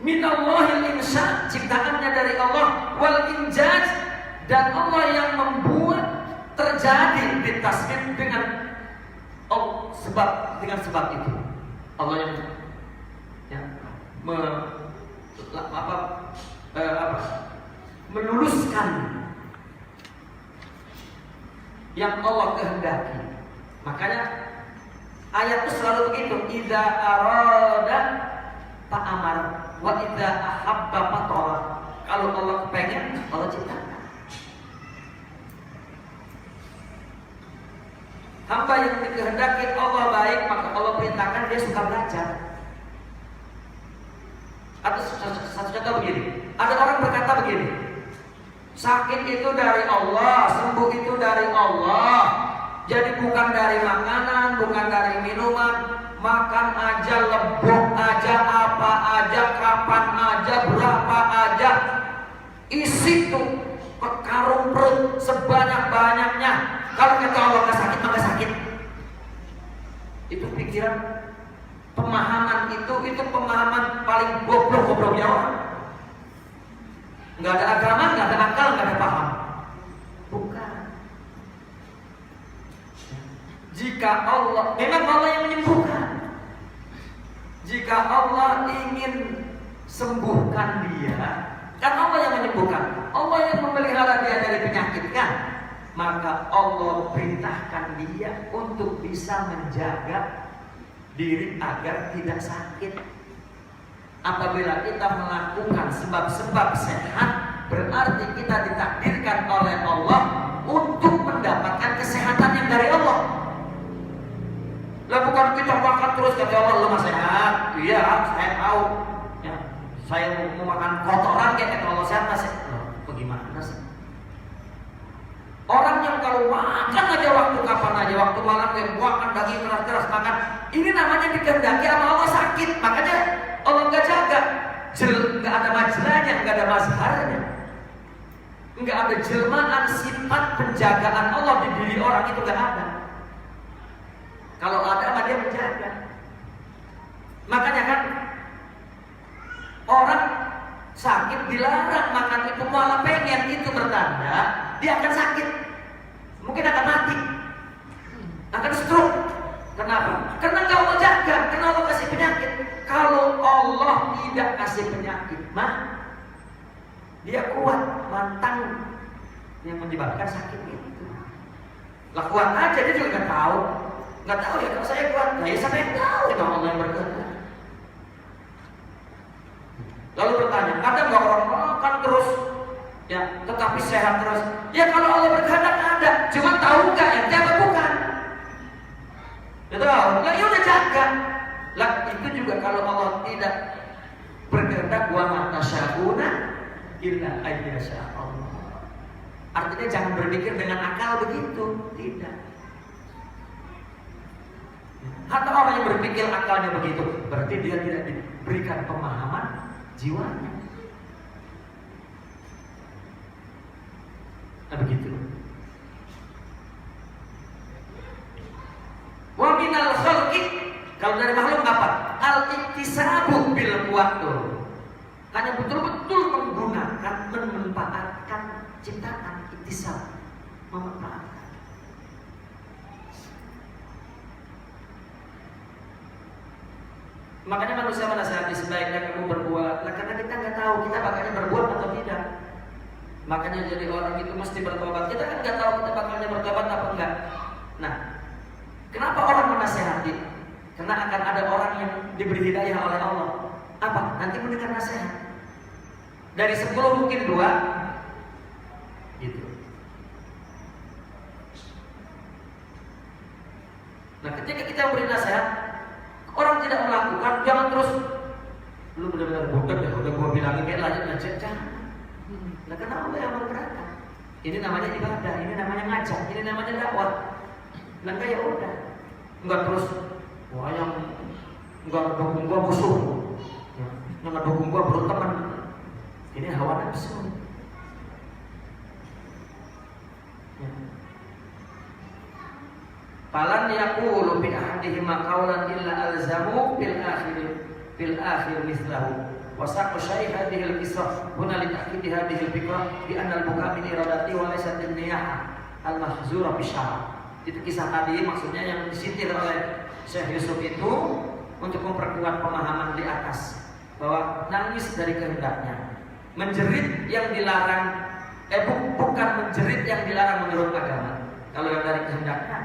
Minallahil insya, ciptaannya dari Allah, wal injaz, dan Allah yang membuat terjadi ditasbih dengan sebab, dengan sebab itu Allah yang ya, meluluskan yang Allah kehendaki. Makanya ayat itu selalu begitu, idza arada fa'amar wa idza ahabba fatara. Kalau Allah kepengen, Allah ciptakan. Hamba yang dikehendaki Allah baik, maka Allah perintahkan dia suka belajar. Atau satu contoh begini, ada orang berkata begini, sakit itu dari Allah, sembuh itu dari Allah. Jadi bukan dari makanan, bukan dari minuman. Makan aja, lebok aja, apa aja, kapan aja, berapa aja, isi tuh ke karung perut sebanyak-banyaknya. Kalau kata Allah nggak sakit, maka sakit. Itu pikiran, pemahaman itu pemahaman paling goblok-gobloknya orang. Nggak ada agama, nggak ada akal, nggak ada paham. Bukan. Jika Allah, memang Allah yang menyembuhkan. Jika Allah ingin sembuhkan dia, kan Allah yang menyembuhkan, Allah yang memelihara dia dari penyakit kan, maka Allah perintahkan dia untuk bisa menjaga diri agar tidak sakit. Apabila kita melakukan sebab-sebab sehat, berarti kita ditakdirkan oleh Allah untuk mendapatkan kesehatan yang dari Allah. Lah bukan kita makan terus kata Allah lu masih sehat. Iya, saya tahu. Ya, saya mau makan kotoran kayak kata Allah sehat masih. Bagaimana sih? Orang yang kalau makan aja waktu kapan aja, waktu malam dia makan daging keras-keras makan, ini namanya dikehendaki sama Allah sakit. Makanya Allah nggak jaga, nggak ada majalahnya, nggak ada mazharnya, nggak ada jelmaan sifat penjagaan Allah di diri orang itu nggak ada. Kalau ada mah dia menjaga. Makanya kan orang sakit dilarang makan itu, malah pengen, itu bertanda dia akan sakit, mungkin akan mati, akan stroke. Kenapa? Karena nggak Allah jaga, karena Allah kasih penyakit. Kalau Allah tidak kasih penyakit, mah dia kuat mantang yang menyebabkan sakit itu. Lah kuat aja dia juga nggak tahu ya kalau saya kuat. Nah ya siapa yang tahu itu Allah yang berkehendak. Lalu bertanya, ada nggak orang makan terus, ya tetapi sehat terus? Ya kalau Allah berkehendak ada, cuma tahu nggak ya apa bukan? Ya tahu, lah ya udah jaga. Lah itu juga kalau Allah tidak berkehendak, wa ma tasyauna illa ayyasha Allah. Artinya jangan berpikir dengan akal begitu, tidak. Atau orang yang berpikir akalnya begitu, berarti dia tidak diberikan pemahaman jiwanya. Nah begitu. Wa minal khalqi, kalau dari makhluk apa? Al-iktisabu bil quwwati. Hanya betul-betul menggunakan, memanfaatkan ciptaan, iktisab, memanfaatkan. Makanya manusia menasihati sebaiknya kamu berbuat, karena kita nggak tahu kita bakalnya berbuat atau tidak. Makanya jadi orang itu mesti bertobat. Kita kan nggak tahu kita bakalnya bertobat apa enggak. Nah, kenapa orang menasihati? Karena akan ada orang yang diberi hidayah oleh Allah. Apa? Nanti mendengar nasihat. Dari 10 mungkin 2 gitu. Nah, ketika kita beri nasihat, orang tidak melakukan, jangan terus lu benar-benar bodoh ya, udah gua bilangin kayak lanjut aja, jangan. Nah kenapa Allah yang berkata? Ini namanya ibadah, ini namanya ngajak, ini namanya dakwah. Nah enggak ya udah, enggak terus, wah yang enggak dukung gua musuh, yang enggak dukung gua berteman. Ini hawa nafsu. Falan yaqulu bi ahadihima qawlan illa alzamu fil akhir mislahu wa saqu syai' hadhihi al-qisah huna li ta'kid hadhihi al-fikrah bi anna al-buka min iradati wa laysa an-niyah al-mahzura bi syara'. Itu kisah tadi maksudnya yang disintir oleh Syekh Yusuf itu untuk memperkuat pemahaman di atas bahwa nangis dari kehendaknya, menjerit yang dilarang, bukan menjerit yang dilarang menurut agama. Kalau yang dari kehendaknya,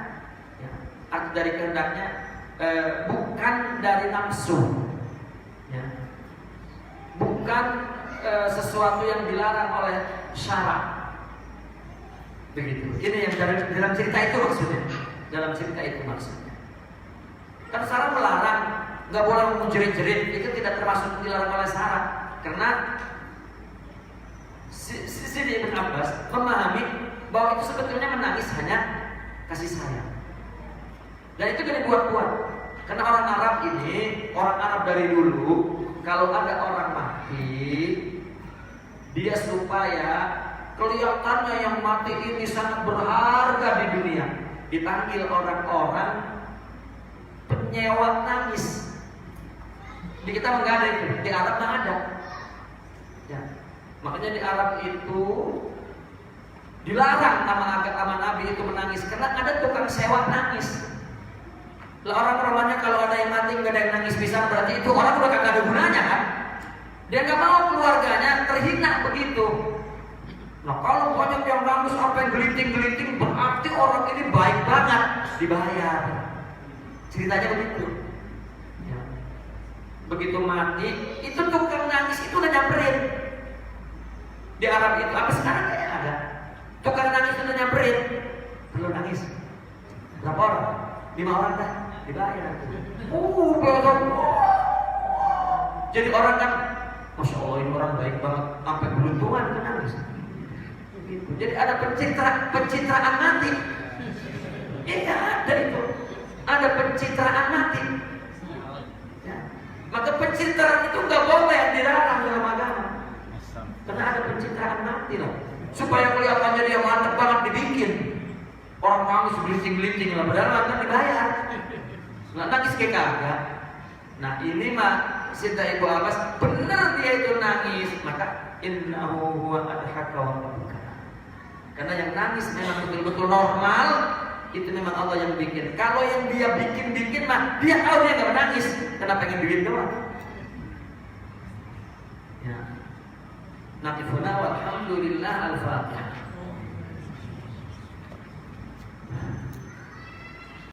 arti dari kehendaknya bukan dari nafsu, ya. Bukan sesuatu yang dilarang oleh syarak. Begitu. Ini yang dalam cerita itu maksudnya. Dalam cerita itu maksudnya. Kan syarak melarang, nggak boleh menjerit-jerit, itu tidak termasuk dilarang oleh syarak. Karena Sidi Ibn Abbas memahami bahwa itu sebetulnya menangis hanya kasih sayang. Dan itu jadi buat-buat. Karena orang Arab ini, orang Arab dari dulu, kalau ada orang mati, dia supaya kelihatannya yang mati ini sangat berharga di dunia, dipanggil orang-orang nyewa nangis. Di kita nggak ada itu, di Arab nggak ada. Ya. Makanya di Arab itu dilarang sama Nabi itu menangis karena ada tukang sewa nangis. Lah orang rumahnya kalau ada yang mati nggak ada yang nangis bisa, berarti itu orang udah kagak ada gunanya kan? Dia nggak mau keluarganya terhina begitu. Nah kalau banyak yang nangis sampai geliting-geliting berarti orang ini baik banget, dibayar. Ceritanya begitu. Ya. Begitu mati, itu tukang nangis itu udah nyamperin. Di Arab itu apa sekarang kayaknya ada. Tukang nangis itu udah nyamperin. Perlu nangis. Berapa orang? 5 orang dah dibayar. Biasa. Jadi orang kan, Masya Allah ini orang baik banget, sampai beruntungan itu nangis. Gitu. Jadi ada pencitraan mati. Iya ada itu. Ada pencitraan mati. Ya. Maka pencitraan itu nggak boleh dilarang dalam agama. Karena ada pencitraan mati loh. Supaya kelihatannya dia mantap banget dibikin. Orang nangis geliting-geliting lah, padahal mantan dibayar. Nggak nangis kayak kagak. Nah ini mah Sinta Ibu Abbas benar dia itu nangis, maka innahu huwa adhaka wa abka. Karena yang nangis memang betul-betul normal, itu memang Allah yang bikin. Kalau yang dia bikin mah dia tahu dia nggak menangis, karena pengen duit doang. Ya. Naqifuna walhamdulillah al-Fatihah.